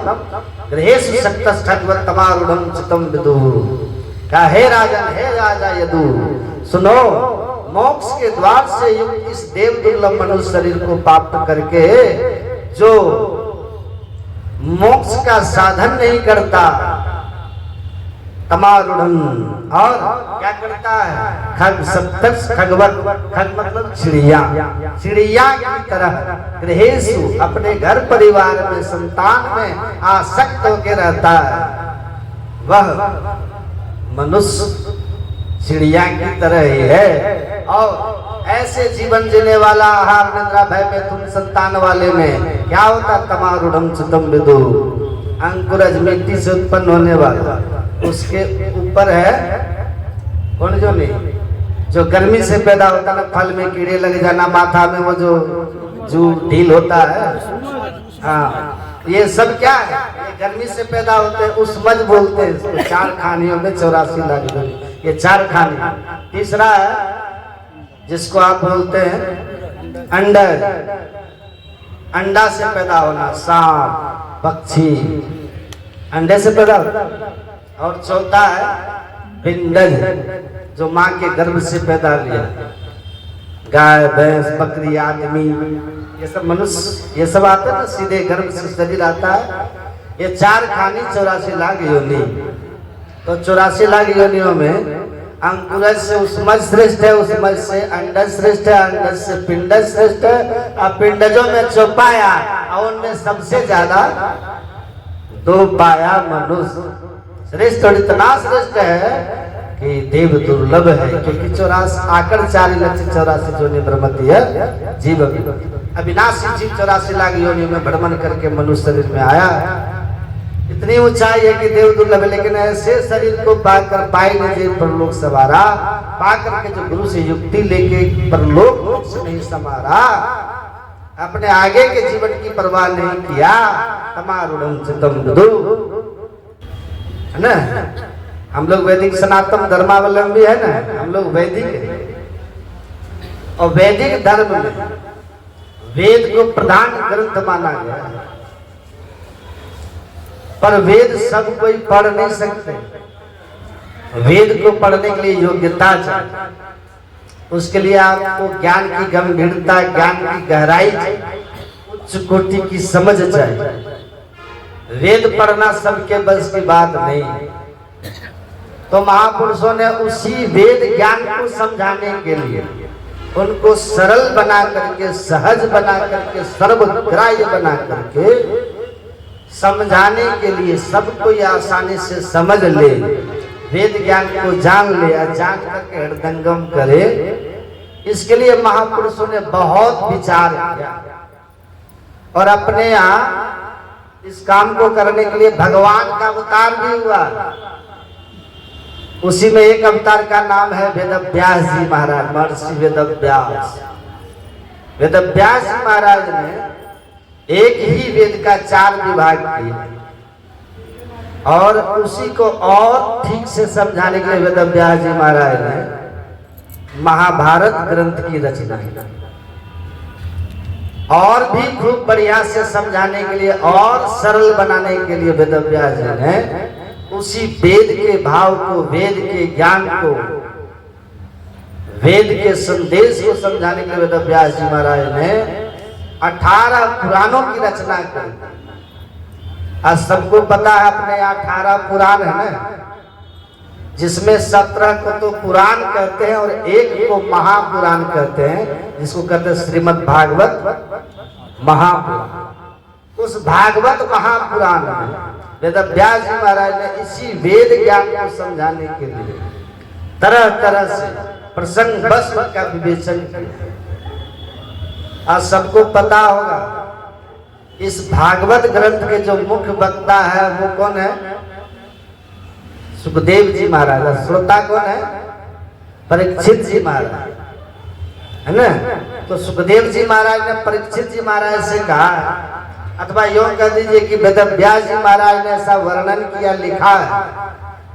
गृहेषु शक्तस् ठगवत् तमारूढ़ं चित्तं विदुः। कहा हे राजन, हे राजा यदु, सुनो, मोक्ष के द्वार से युक्त इस देव दुर्लभ मनुष्य शरीर को प्राप्त करके जो मोक्ष का साधन नहीं करता, तमारूढ़ं, और क्या करता है? खग सप्तस खगवत, खग मतलब चिड़िया, चिड़िया की तरह गृहेषु अपने घर परिवार में संतान में आसक्त होकर रहता है, वह मनुष्य चिड़िया की तरह ही है। और ऐसे जीवन जीने वाला आहार निद्रा भय मिथुन संतान वाले में क्या होता? तमारूढ़ं चित्तं विदुः। अंकुरज मिट्टी से उत्पन्न होने वाला, उसके ऊपर है कौन? जो नहीं, जो गर्मी से पैदा होता ना, फल में कीड़े लग जाना, माथा में वो जो ढील होता है, हाँ, ये सब क्या है? ये गर्मी से पैदा होते हैं, उसमज बोलते हैं इसको। 4 खानियों में 84 लाख, ये 4 खानी। तीसरा है जिसको आप बोलते हैं अंडर, अंडा से पैदा होना, सांप, पक्षी अंडे से पैदा होता, और चौथा है पिंडज, जो माँ के गर्भ से पैदा लिया। गाय, भैंस, बकरी, आदमी, ये सब मनुष्य, ये सब आता है ना, सीधे गर्भ से शरीर आता है। ये 4 खानी 84 लाख योनि। तो 84 लाख योनियों में अंकुरज से उसमज श्रेष्ठ है, उसमज से अंडज श्रेष्ठ है, अंडज से पिंडज श्रेष्ठ है। और पिंडजों में चौपाया, और उनमें सबसे ज्यादा 2 पाया मनुष्य श्रेष्ठ। और इतना श्रेष्ठ है कि देव दुर्लभ है, क्योंकि 84 आकर 4,84,000 जो ब्रह्मति है जीव अविनाशी जीव 84 लाख योनियों में भ्रमण करके मनुष्य शरीर में आया। इतनी ऊंचाई है कि देव दुर्लभ है, लेकिन ऐसे शरीर को पाकर पाई नहीं परलोक सवारा। पाकर के जो गुरु से युक्ति लेके परलोक से नहीं समारा, अपने आगे के जीवन की परवाह नहीं किया। तमारुणम चितम विदु, है ना। हम लोग वैदिक सनातन धर्मावलंबी है ना, हम लोग वैदिक है। और वैदिक धर्म में वेद को प्रधान ग्रंथ माना गया है। पर वेद सब कोई पढ़ नहीं सकते। वेद को पढ़ने के लिए योग्यता चाहिए। उसके लिए आपको ज्ञान की गंभीरता, ज्ञान की गहराई चाहिए, उच्च कोटि की समझ चाहिए। वेद पढ़ना सबके बस की बात नहीं है। तो महापुरुषों ने उसी वेद ज्ञान को समझाने के लिए, उनको सरल बना करके, सहज बना करके, सर्वग्राह्य बना करके समझाने के लिए, सबको ये आसानी से समझ ले, वेद ज्ञान को जान ले, जान करके हृदयंगम करे, इसके लिए महापुरुषों ने बहुत विचार किया। और अपने यहाँ इस काम को करने के लिए भगवान का अवतार भी हुआ। उसी में एक अवतार का नाम है वेदव्यास जी महाराज, महर्षि वेदव्यास। वेदव्यास जी महाराज ने एक ही वेद का 4 विभाग किए, और उसी को और ठीक से समझाने के लिए वेदव्यास जी महाराज ने महाभारत ग्रंथ की रचना की। और भी खूब बढ़िया से समझाने के लिए और सरल बनाने के लिए वेदव्यास जी ने उसी वेद के भाव को, वेद के ज्ञान को, वेद के संदेश को समझाने के लिए वेदव्यास जी महाराज ने 18 पुराणों की रचना की। आज सबको पता है अपने 18 पुराण है ना, जिसमें 17 को तो पुराण कहते हैं और एक को महापुराण कहते हैं, जिसको कहते हैं श्रीमद् भागवत महापुराण। उस भागवत महापुराण में वेदव्यास जी महाराज ने इसी वेद ज्ञान को समझाने के लिए तरह तरह से प्रसंग बस का विवेचन किया। आज सबको पता होगा इस भागवत ग्रंथ के जो मुख्य वक्ता है वो कौन है? सुखदेव जी महाराज। श्रोता कौन है? परीक्षित जी महाराज, है ना। तो सुखदेव जी महाराज ने परीक्षित जी महाराज से कहा, अथवा यूं कह दीजिए कि वेदव्यास जी महाराज ने ऐसा वर्णन किया, लिखा है,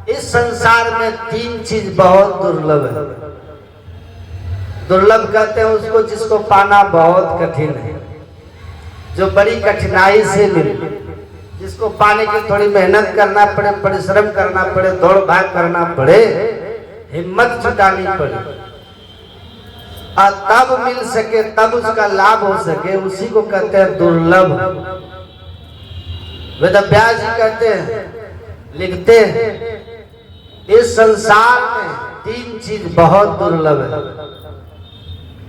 इस संसार में 3 चीज बहुत दुर्लभ है। दुर्लभ कहते हैं उसको जिसको पाना बहुत कठिन है, जो बड़ी कठिनाई से मिले, जिसको पाने की थोड़ी मेहनत करना पड़े, परिश्रम करना पड़े, दौड़ भाग करना पड़े, हिम्मत जुटानी पड़े, और तब मिल सके, तब उसका लाभ हो सके, उसी को कहते हैं दुर्लभ। वेदव्यास जी कहते हैं, लिखते हैं, इस संसार में 3 चीज बहुत दुर्लभ है,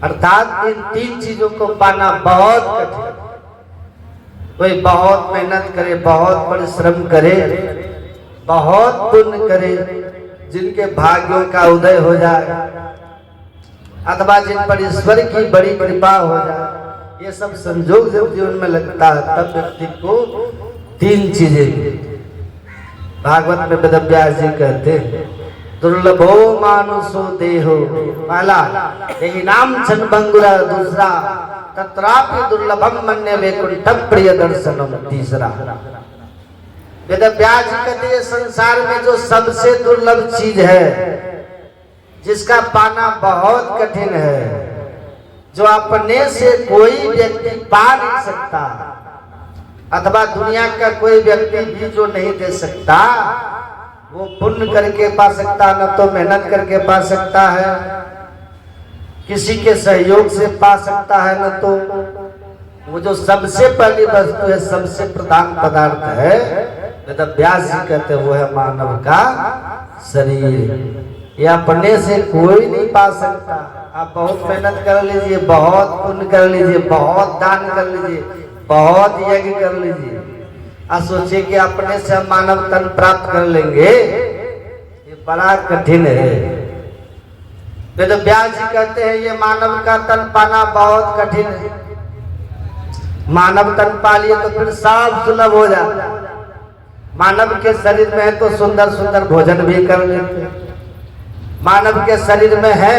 अर्थात इन 3 चीजों को पाना बहुत कठिन। कोई बहुत मेहनत करे, बहुत परिश्रम करे, बहुत पुण्य करे, जिनके भाग्यों का उदय हो जाए, अथवा जिन पर ईश्वर की बड़ी कृपा हो जाए, ये सब संजोग जब जीवन में लगता है, तब व्यक्ति को 3 चीजें भागवत में वेदव्यास जी कहते हैं, दुर्लभो मानुषो देहो, पहला यही नाम छन्भंगुरा, दूसरा तत्रापि दुर्लभम मन्ये वैकुंठ प्रिय दर्शनम, तीसरा। वेदव्यास जी कहते हैं संसार में जो सबसे दुर्लभ चीज है, जिसका पाना बहुत कठिन है, जो अपने से कोई व्यक्ति पा नहीं सकता, अथवा दुनिया का कोई व्यक्ति भी जो नहीं दे सकता, वो पुण्य करके पा सकता, न तो मेहनत करके पा सकता है, किसी के सहयोग से पा सकता है, न तो वो जो सबसे पहली वस्तु है, सबसे प्रधान पदार्थ है, वेद व्यास जी कहते हैं वो है मानव का शरीर। ये अपने से कोई नहीं पा सकता। आप बहुत मेहनत कर लीजिए, बहुत पुण्य कर लीजिए, बहुत दान कर लीजिए, बहुत यज्ञ कर लीजिए, और सोचिए कि अपने से हम मानव तन प्राप्त कर लेंगे, ये बड़ा कठिन है। वेद व्यास जी कहते हैं ये मानव का तन पाना बहुत कठिन है। मानव तन पा लिए तो फिर सब सुलभ हो जाता। मानव के शरीर में है तो सुंदर सुंदर भोजन भी कर लेते हैं। मानव के शरीर में है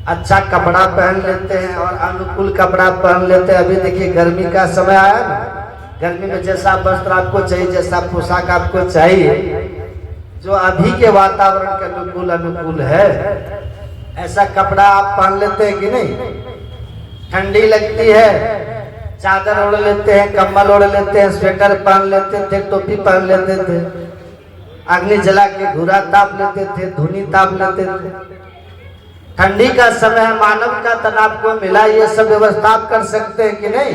अच्छा कपड़ा पहन लेते हैं और अनुकूल कपड़ा पहन लेते हैं। अभी देखिए गर्मी का समय आया ना, गर्मी में जैसा वस्त्र आपको चाहिए, जैसा पोशाक आपको चाहिए, जो अभी के वातावरण के अनुकूल है, ऐसा कपड़ा आप पहन लेते हैं कि नहीं? ठंडी लगती है, चादर ओढ़ लेते हैं, कम्बल ओढ़ लेते हैं, स्वेटर पहन लेते थे, टोपी पहन लेते थे, अग्नि जला के घूरा ताप लेते थे, धुनी ताप लेते थे। ठंडी का समय मानव का तन आपको मिला, ये सब व्यवस्था आप कर सकते हैं कि नहीं?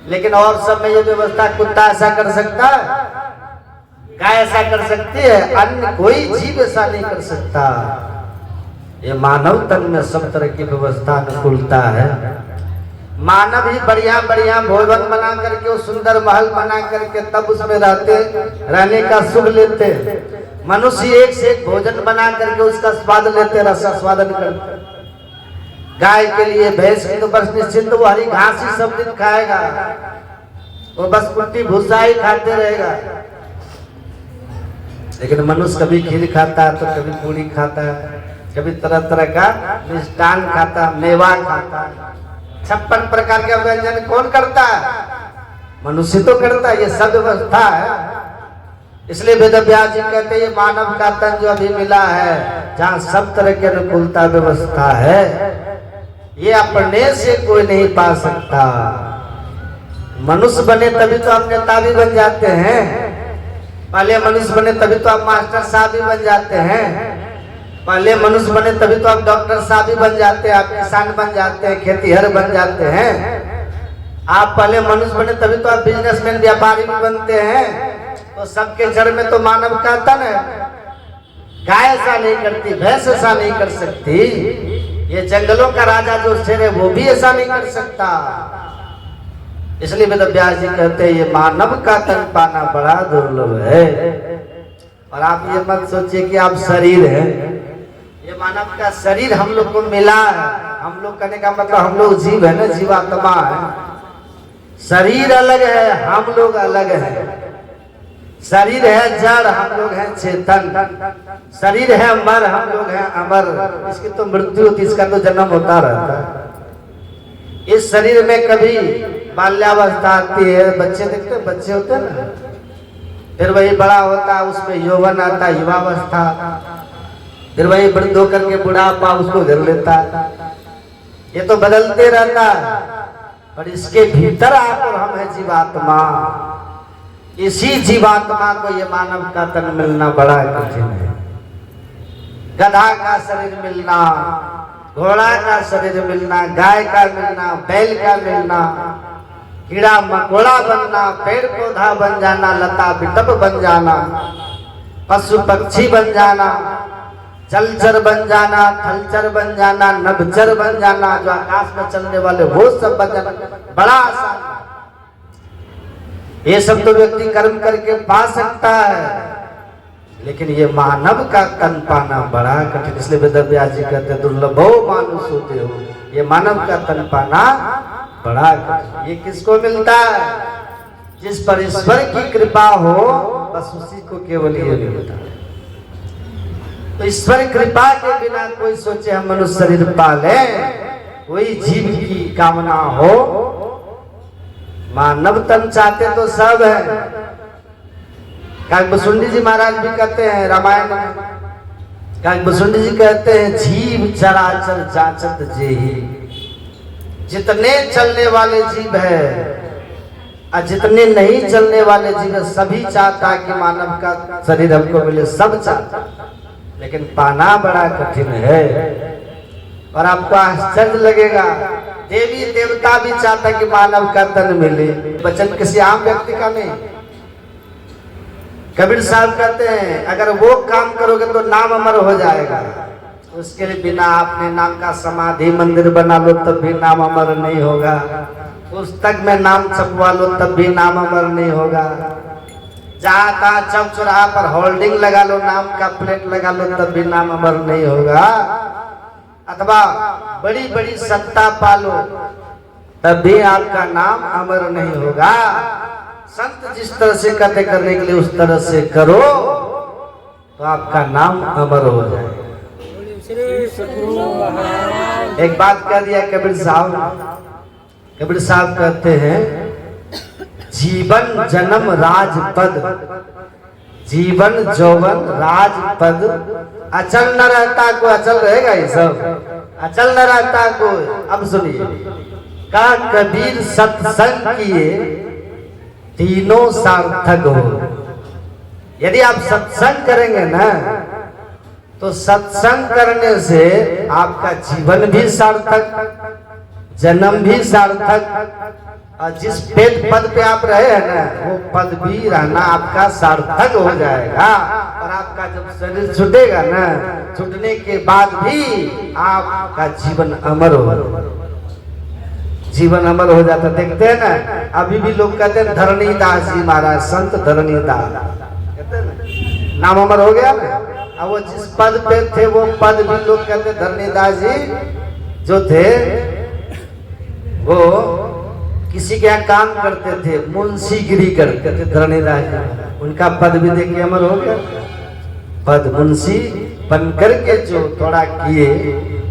लेकिन और सब में ये व्यवस्था कुत्ता ऐसा कर सकता है, गाय ऐसा कर सकती है, अन्य कोई जीव ऐसा नहीं कर सकता। ये मानव तन में सब तरह की व्यवस्था अनुकूलता है। मानव ही बढ़िया बढ़िया भोजन बना करके, वो सुंदर महल बना करके तब उसमें रहने का सुख लेते। मनुष्य एक से एक भोजन बना करके उसका स्वाद लेते, रस स्वादन करते। गाय के लिए, भैंस की तो बस निश्चिंत वो हरी घास ही सब दिन खाएगा, वो बस कुट्टी भूसा ही खाते रहेगा। लेकिन मनुष्य कभी खीर खाता है, तो कभी पूरी खाता है, कभी तरह तरह का मिष्टान खाता, मेवा खाता। 56 प्रकार के व्यंजन कौन करता है? मनुष्य तो करता है। ये सब व्यवस्था है। इसलिए वेद व्यास जी कहते हैं ये मानव का तन जो अभी मिला है, जहाँ सब तरह की अनुकूलता व्यवस्था है, ये अपने से कोई नहीं पा सकता। मनुष्य बने तभी तो आप नेता भी बन जाते हैं। पहले मनुष्य बने तभी तो आप मास्टर साहब भी बन जाते हैं। पहले मनुष्य बने तभी तो आप डॉक्टर साहब भी बन जाते हैं, आप किसान बन जाते हैं, खेतीहर बन जाते हैं। आप पहले मनुष्य बने तभी तो आप बिजनेसमैन, व्यापारी भी बनते हैं। तो सबके जड़ में तो मानव का तन है। गाय ऐसा नहीं करती, भैंस ऐसा नहीं कर सकती, ये जंगलों का राजा जो शेर है वो भी ऐसा नहीं कर सकता। इसलिए वेद व्यास जी कहते हैं ये मानव का तन पाना बड़ा दुर्लभ है। और आप ये मत सोचिए कि आप शरीर हैं, ये मानव का शरीर हम लोग को मिला है। हम लोग कहने का मतलब हम लोग जीव है ना, जीवात्मा है। शरीर अलग है, हम लोग अलग है। शरीर है जड़, हम लोग हैं चेतन। शरीर है अमर, हम लोग हैं अमर। इसकी तो मृत्यु होती, इसका तो जन्म होता रहता है। इस शरीर में कभी बाल्यावस्था आती है, बच्चे देखते हैं, बच्चे होते हैं ना, फिर वही बड़ा होता है, उसमें यौवन आता है, युवावस्था, फिर वही वृद्ध होकर के बुढ़ापा उसको घेर लेता है। ये तो बदलते रहता है, पर इसके भीतर आप और हम है जीवात्मा। इसी जीवात्मा को ये मानव का तन मिलना बड़ा कठिन है। गधा का शरीर मिलना, घोड़ा का शरीर मिलना, गाय का मिलना, बैल का मिलना, कीड़ा मकोड़ा बनना, पेड़ पौधा बन जाना, लता बिटप बन जाना, पशु पक्षी बन जाना, जलचर बन जाना, थलचर बन जाना, नभचर बन जाना, जो आकाश में चलने वाले वो सब बन जाना बड़ा आसान। ये सब तो व्यक्ति कर्म करके पा सकता है, लेकिन ये मानव का तन पाना बड़ा कठिन। इसलिए वेद व्यास जी कहते दुर्लभो मानुष होते हो, ये मानव का तन पाना बड़ा कठिन। ये किसको मिलता है? जिस पर ईश्वर की कृपा हो, बस उसी को केवल ये मिलता है। तो ईश्वर कृपा के बिना कोई सोचे हम मनुष्य शरीर पाले, कोई जीव की कामना हो, मानव तन चाहते तो सब है। काकभुसुंडी जी महाराज भी कहते हैं रामायण में, काकभुसुंडी जी कहते हैं जीव चराचर जाचत जेहि, जितने चलने वाले जीव है और जितने नहीं चलने वाले जीव सभी चाहता है कि मानव का शरीर हमको मिले, सब चाहता, लेकिन पाना बड़ा कठिन है। और आपको आश्चर्य लगेगा, देवी देवता भी चाहता कि मानव का तन मिले, वचन किसी आम व्यक्ति का नहीं। कबीर साहब कहते हैं अगर वो काम करोगे तो नाम अमर हो जाएगा, उसके लिए बिना अपने नाम का समाधि मंदिर बना लो तब भी नाम अमर नहीं होगा, पुस्तक में नाम छपवा लो तब भी नाम अमर नहीं होगा, जहाँ तहाँ चौक चौराहा पर होल्डिंग लगा लो, नाम का प्लेट लगा लो तब भी नाम अमर नहीं होगा, अथवा बड़ी बड़ी सत्ता पालो तब भी आपका नाम अमर नहीं होगा। संत जिस तरह से कहते करने के लिए उस तरह से करो तो आपका नाम अमर हो जाए। एक बात कह दिया कबीर साहब कहते हैं जीवन जन्म राजपद, जीवन जौवन राजपद, अचल न रहता कोई, अचल रहेगा ये सब, अचल न रहता कोई। अब सुनिए, का कबीर सत्संग किए तीनों सार्थक हो। यदि आप सत्संग करेंगे ना तो सत्संग करने से आपका जीवन भी सार्थक, जन्म भी सार्थक, और जिस पद पे आप रहे हैं ना वो पद भी रहना आपका सार्थक हो जाएगा। और आपका जब शरीर छूटेगा ना, छूटने के बाद भी आपका जीवन अमर हो, जीवन अमर हो जाता। देखते हैं ना अभी भी लोग कहते हैं धरणीदास जी महाराज, संत धरणीदास कहते हैं ना, नाम अमर हो गया ना। अब वो जिस पद पे थे वो पद भी लोग कहते धरणीदास जी जो थे वो किसी के यहाँ काम करते थे, मुंशीगिरी करते थे धरणीदास जी, उनका पद भी देखिए अमर हो गया। पद मुंशी बनकर के जो थोड़ा किए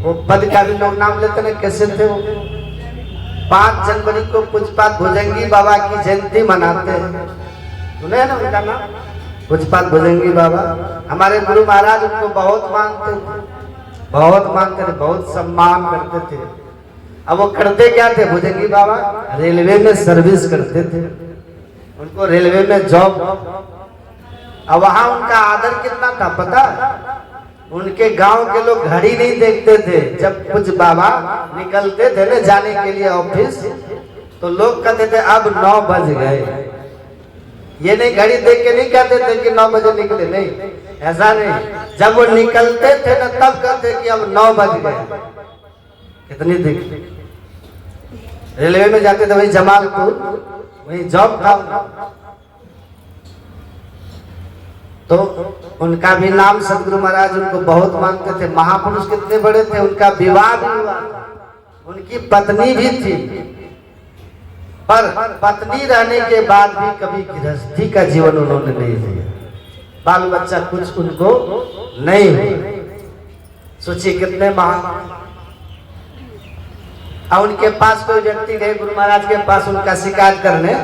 वो पद का भी लोग नाम लेते ना, कैसे थे वो। 5 जनवरी को पूज्यपाद भुजंगी बाबा की जयंती मनाते हैं, सुने ना उनका नाम पूज्यपाद भुजंगी बाबा। हमारे गुरु महाराज उनको बहुत मानते थे, बहुत मानते थे, बहुत सम्मान करते थे। अब वो करते क्या थे भुजंगी बाबा? रेलवे में सर्विस करते थे, उनको रेलवे में जॉब। अब वहां उनका आदर कितना था पता? उनके गांव के लोग घड़ी नहीं देखते थे। जब कुछ बाबा निकलते थे ना जाने के लिए ऑफिस, तो लोग कहते थे अब 9 बज गए। ये नहीं घड़ी देख के नहीं कहते थे कि 9 बजे निकले, नहीं, ऐसा नहीं। जब वो निकलते थे ना तब कहते कि अब 9 बज गए। कितनी देख रेलवे में जाते थे, वही जमालपुर, वही जॉब था। तो उनका भी नाम सदगुरु महाराज उनको बहुत मानते थे। महापुरुष कितने बड़े थे, उनका विवाह भी हुआ, उनकी पत्नी भी थी, पर पत्नी रहने के बाद भी कभी गृहस्थी का जीवन उन्होंने नहीं दिया, बाल बच्चा कुछ उनको नहीं हुआ। सोचिए कितने महान। और उनके पास कोई व्यक्ति गए गुरु महाराज के पास उनका शिकायत करने,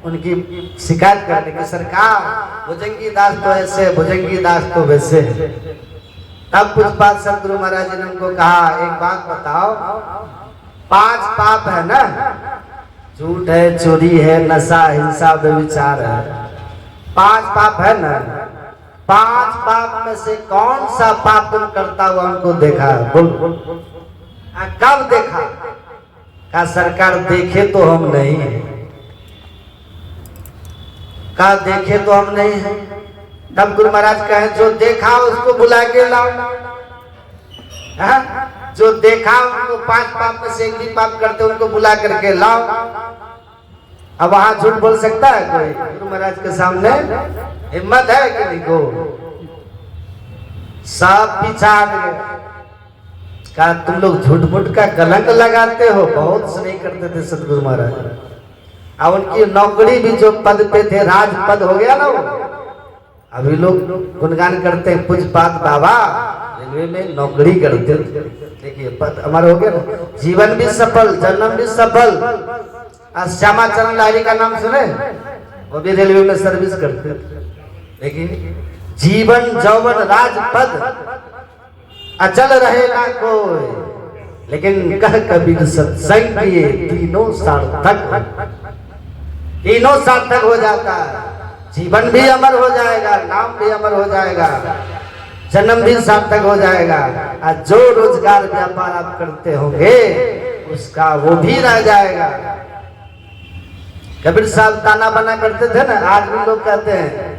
उनकी शिकायत करने की, सरकार भुजंगी दास तो ऐसे, भुजंगी दास तो वैसे। तब कुछ बात सब गुरु महाराज ने उनको कहा, एक बात बताओ, 5 पाप है ना, झूठ है, चोरी है, नशा, हिंसा, व्यभिचार है, 5 पाप है ना। 5 पाप में से कौन सा पाप तुम करता हुआ उनको देखा? बोल, कब देखा? का सरकार देखे तो हम नहीं है, का देखे तो हम नहीं है। तब गुरु महाराज कहे जो देखा उसको बुला के लाओ, जो देखा उनको 5 पाप में से एक भी पाप करते उनको बुला करके लाओ। अब वहां झूठ बोल सकता है कोई गुरु महाराज के सामने? हिम्मत है कि नहीं? को सब पीछा गए। का तुम लोग झूठ मूठ का कलंक लगाते हो, बहुत स्नेह करते थे सदगुरु महाराज। अब उनकी नौकरी भी जो पद पे थे, राजपद हो गया ना वो। अभी लोग गुणगान करते हैं पूज्यपाद बाबा रेलवे में नौकरी करते थे। देखिए पद हमारा हो गया ना, जीवन भी सफल, जन्म भी सफल। श्यामा चरण लाहिड़ी का नाम सुने? वो भी रेलवे में सर्विस करते थे। देखिए जीवन जौवन राजपद, अचल रहे ना कोई, लेकिन कह कबीर सत्संग किए तीनों सार्थक। तीनों सार्थक हो जाता है। जीवन भी अमर हो जाएगा, नाम भी अमर हो जाएगा, जन्म भी सार्थक हो जाएगा, और जो रोजगार व्यापार आप करते होंगे उसका वो भी रह जाएगा। कबीर साहब ताना बना करते थे ना, आज भी लोग कहते हैं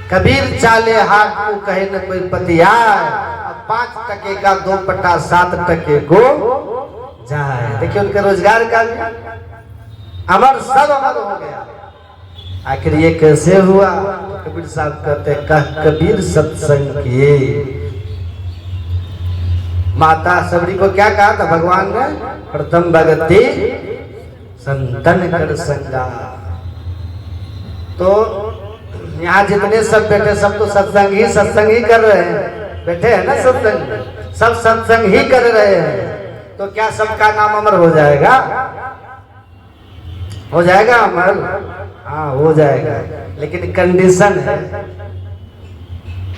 कबीर चाले हाथ को कहे न कोई पतिया, 5 टके का 2 पट्टा 7 टके को जाए। देखिए उनके रोजगार का भी अमर, सब अमर हो गया। आखिर ये कैसे हुआ? कबीर साहब कहते कह कबीर सत्संग किए। माता सबरी को क्या कहा था भगवान ने? प्रथम भगति संतन कर संगा। तो यहाँ जितने सब बैठे सब तो सत्संग ही कर रहे हैं, बैठे हैं ना सत्संग, सब सत्संग ही कर रहे हैं। तो क्या सबका नाम अमर हो जाएगा? हो जाएगा अमर? हाँ हो जाएगा, लेकिन कंडीशन है।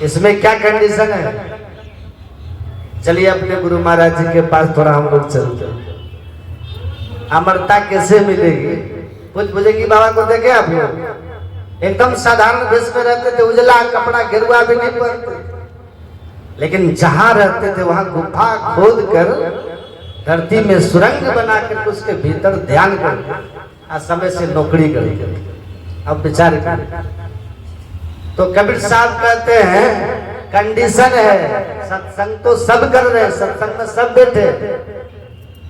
इसमें क्या कंडीशन है? चलिए अपने गुरु महाराज जी के पास थोड़ा हम लोग चलते हैं। अमरता कैसे मिलेगी? कुछ बुझेगी बाबा को देखे आप लोग? एकदम साधारण भेष में रहते थे, उजला कपड़ा गिरुआ भी नहीं पहनते, लेकिन जहां रहते थे वहां गुफा खोद कर धरती में सुरंग बनाकर उसके भीतर ध्यान करते, आज समय से नौकरी करते। अब विचार कर। तो कबीर साहब कहते हैं कंडीशन है, सत्संग तो सब कर रहे हैं, सत्संग में सब बैठे,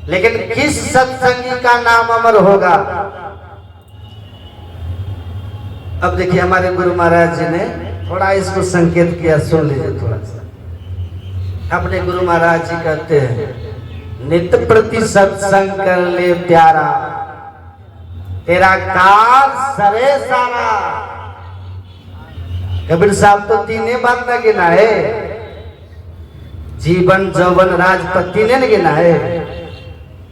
लेकिन किस सत्संगी का नाम अमर होगा? अब देखिए हमारे गुरु महाराज जी ने थोड़ा इसको संकेत किया, सुन लीजिए थोड़ा सा। अपने गुरु महाराज जी कहते हैं नित प्रति सत्संग कर ले प्यारा, तेरा कार सरे सारा। कबीर साहब तो तीन बात न गिना है, जीवन जौवन राजपति ने गिना है।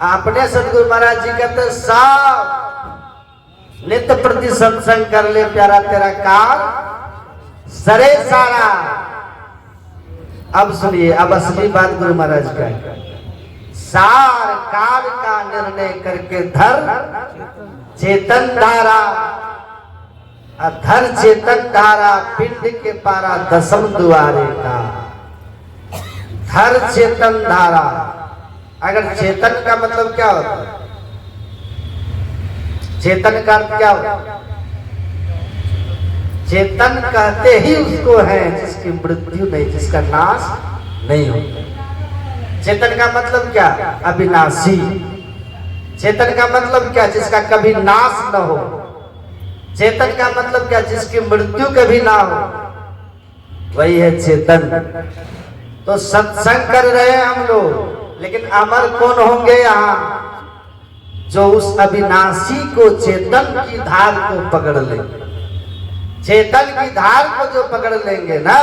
आपने सतगुरु महाराज जी कहते साहब नित्य प्रति सत्संग कर ले प्यारा, तेरा कार सरे सारा। अब सुनिए, अब असली बात गुरु महाराज का, सार कार का निर्णय करके धर चेतन धारा, अधर चेतन धारा पिंड के पारा दसम द्वारे का। धर चेतन धारा, अगर चेतन का मतलब क्या होता है? चेतन का अर्थ क्या होता है? चेतन कहते ही उसको है जिसकी मृत्यु नहीं, जिसका नाश नहीं होता। चेतन का मतलब क्या? अविनाशी। चेतन का मतलब क्या? जिसका कभी नाश न हो। चेतन का मतलब क्या? जिसकी मृत्यु कभी ना हो, वही है चेतन। तो सत्संग कर रहे हैं हम लोग, लेकिन अमर कौन होंगे यहाँ? जो उस अविनाशी को, चेतन की धार को पकड़ लेंगे। चेतन की धार को जो पकड़ लेंगे ना,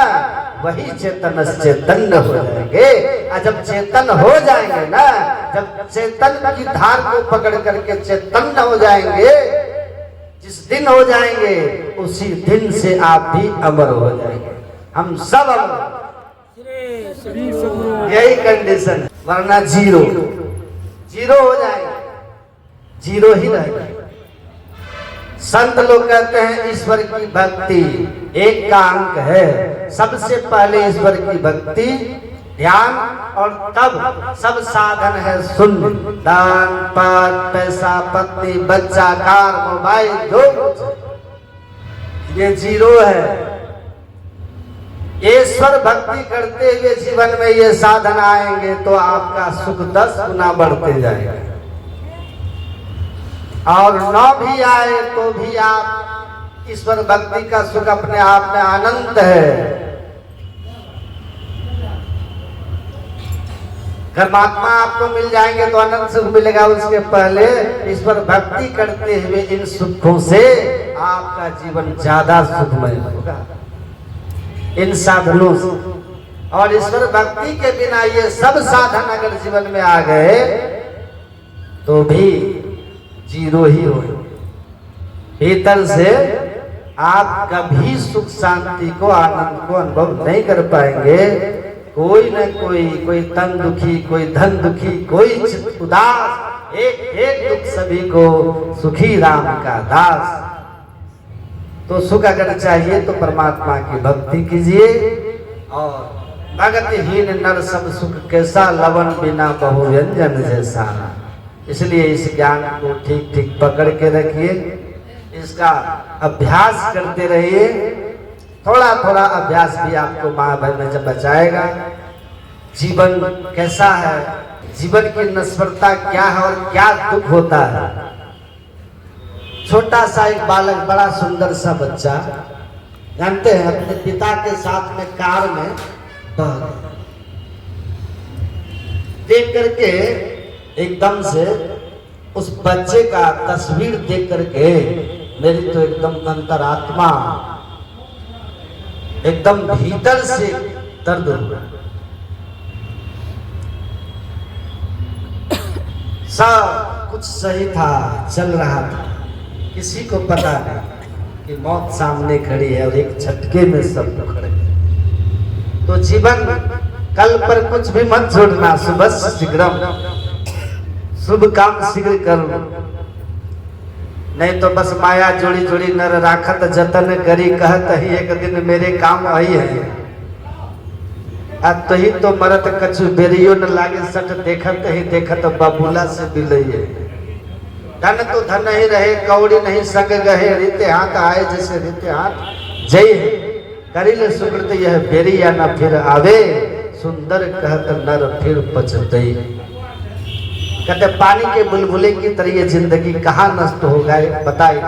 वही चेतन चैतन्य हो जाएंगे। और जब चेतन हो जाएंगे ना, जब चेतन की धार को पकड़ करके चैतन्य हो जाएंगे, जिस दिन हो जाएंगे उसी दिन से आप भी अमर हो जाएंगे, हम सब अमर। यही कंडीशन है, वरना जीरो हो जाएगा, जीरो ही रहेगा। संत लोग कहते हैं ईश्वर की भक्ति एक का अंक है। सबसे पहले ईश्वर की भक्ति, ध्यान, और तब सब साधन है शून्य। दान, पात, पैसा, पत्नी, बच्चा, कार, मोबाइल, जो ये जीरो है। ईश्वर भक्ति करते हुए जीवन में ये साधन आएंगे तो आपका सुख 10 गुना बढ़ते जाएगा, और न भी आए तो भी आप ईश्वर भक्ति का सुख अपने आप में आनंद है। परमात्मा आपको मिल जाएंगे तो अनंत सुख मिलेगा, उसके पहले ईश्वर भक्ति करते हुए इन सुखों से आपका जीवन ज्यादा सुखमय होगा, इन साधनों से। और ईश्वर भक्ति के बिना ये सब साधन अगर जीवन में आ गए तो भी जीरो ही हो। भीतर से आप कभी सुख शांति को, आनंद को अनुभव नहीं कर पाएंगे। कोई न कोई तन दुखी, कोई धन दुखी, कोई उदास, एक एक दुख सभी को सुखी राम का दास। तो सुख अगर चाहिए तो परमात्मा की भक्ति कीजिए। और भगतहीन नर सब सुख कैसा, लवन बिना बहु व्यंजन जैसा। इसलिए इस ज्ञान को ठीक ठीक पकड़ के रखिए, इसका अभ्यास करते रहिए। थोड़ा थोड़ा अभ्यास भी आपको महाभय में जब बचाएगा। जीवन कैसा है, जीवन की नश्वरता क्या है और क्या दुख होता है। छोटा सा एक बालक, बड़ा सुंदर सा बच्चा, जानते हैं अपने पिता के साथ में कार में बह गया। देख करके एकदम से उस बच्चे का तस्वीर देख करके मेरी तो एकदम अंतरात्मा एकदम भीतर से दर्द हुआ। सब कुछ सही था, चल रहा था, किसी को पता नहीं कि मौत सामने खड़ी है और एक झटके में सब खड़े। तो जीवन कल पर कुछ भी मत छोड़ना, सुबह शीघ्रम, शुभ काम शीघ्र करो, नहीं तो बस माया जोड़ी जोड़ी नर राखत जतन करी, कहत ही एक दिन मेरे काम आई है। तो ही तो मरत कछु बेरियो न लागे सट, देखत ही देखत बबूला से बिलइए। धन तो धन ही रहे, कौड़ी नहीं संग गहे, रीते हाथ आए जैसे रीते हाथ जय। करिल सुकृत यह बेरिया न फिर आवे, सुंदर कहत नर फिर पछतई। कहते पानी के बुलबुले की तरह ये जिंदगी कहाँ नष्ट हो गए बताइए।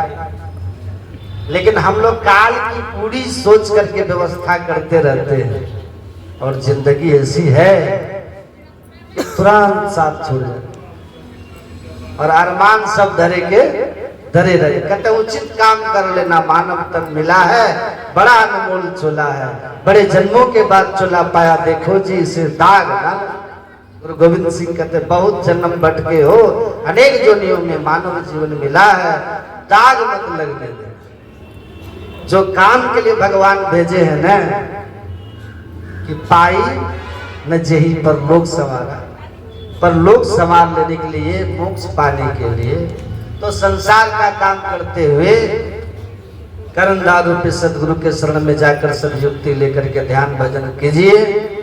लेकिन हम लोग काल की पूरी सोच करके व्यवस्था करते रहते हैं, और जिंदगी ऐसी है कि तुरंत साथ छोड़ जाए, और अरमान सब धरे के धरे रहे। कहते उचित काम कर लेना, मानव तन मिला है, बड़ा अनमोल चोला है, बड़े जन्मों के बाद चोला पाया, देखो जी इसे दाग ना। गुरु गोविंद सिंह कहते बहुत जन्म भटके हो, अनेक जोनियों में मानव जीवन मिला है, दाग मत लगने दे। जो काम के लिए भगवान भेजे हैं ना, कि पाई न जेही पर लोग सवारा, पर लोग संभाल लेने के लिए, मोक्ष पाने के लिए, तो संसार का काम करते हुए कर्णधार रूपी सदगुरु के शरण में जाकर सब युक्ति लेकर के ध्यान भजन कीजिए।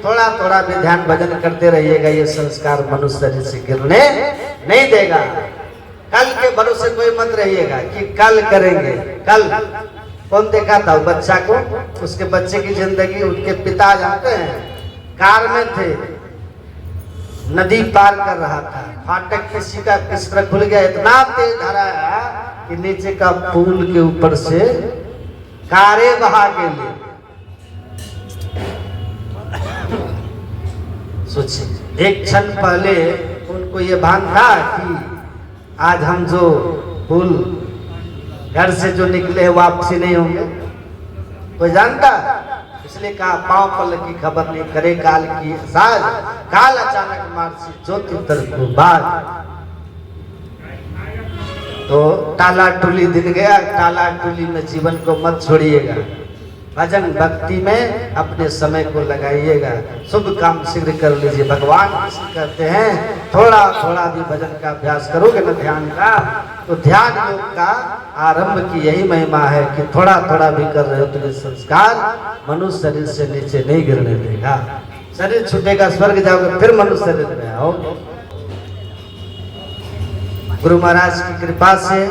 थोड़ा थोड़ा भी ध्यान भजन करते रहिएगा, ये संस्कार मनुष्य शरीर से गिरने नहीं देगा। कल के भरोसे कोई मत रहिएगा कि कल करेंगे। कल कौन देखा था बच्चा को, उसके बच्चे की जिंदगी, उनके पिता जानते हैं कार में थे, नदी पार कर रहा था, फाटक किसी का किस तरह खुल गया, इतना तेज धारा है कि नीचे का पुल के ऊपर से कारें बहा के लिए। सोचिए, एक क्षण पहले उनको ये भान था कि आज हम जो पुल घर से जो निकले हैं वापसी नहीं होंगे, कोई जानता? इसलिए कहा पांव पल की खबर नहीं करे काल की साज, काल अचानक मारसी ज्योति उतर को बाद। तो टाला टूली दिन गया, टाला टूली में जीवन को मत छोड़िएगा, भजन भक्ति में अपने समय को लगाइएगा, शुभ काम शीघ्र कर लीजिए। भगवान कृष्ण कहते हैं थोड़ा थोड़ा भी भजन का अभ्यास करोगे ना ध्यान का, तो ध्यान योग का आरंभ की यही महिमा है कि थोड़ा थोड़ा भी कर रहे हो तो ये संस्कार मनुष्य शरीर से नीचे नहीं गिरने देगा। शरीर छूटेगा, स्वर्ग जाओगे, फिर मनुष्य शरीर में आओगे। गुरु महाराज की कृपा से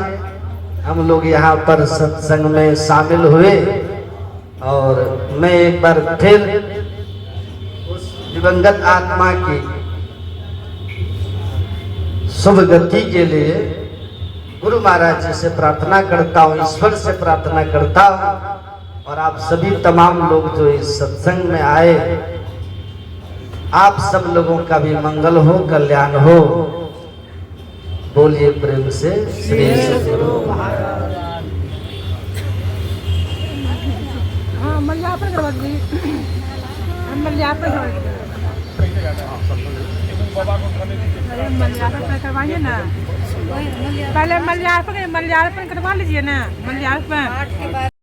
हम लोग यहाँ पर सत्संग में शामिल हुए, और मैं एक बार फिर उस दिवंगत आत्मा की शुभ गति के लिए गुरु महाराज जी से प्रार्थना करता हूँ, ईश्वर से प्रार्थना करता हूँ, और आप सभी तमाम लोग जो इस सत्संग में आए, आप सब लोगों का भी मंगल हो, कल्याण हो। बोलिए प्रेम से श्री सद्गुरु महाराज। हाँ मल्यापन करवा दीजिए, मल्यापन करवाइए ना, पहले मल्यार्पण करवा लीजिए ना, मल्यार्पण।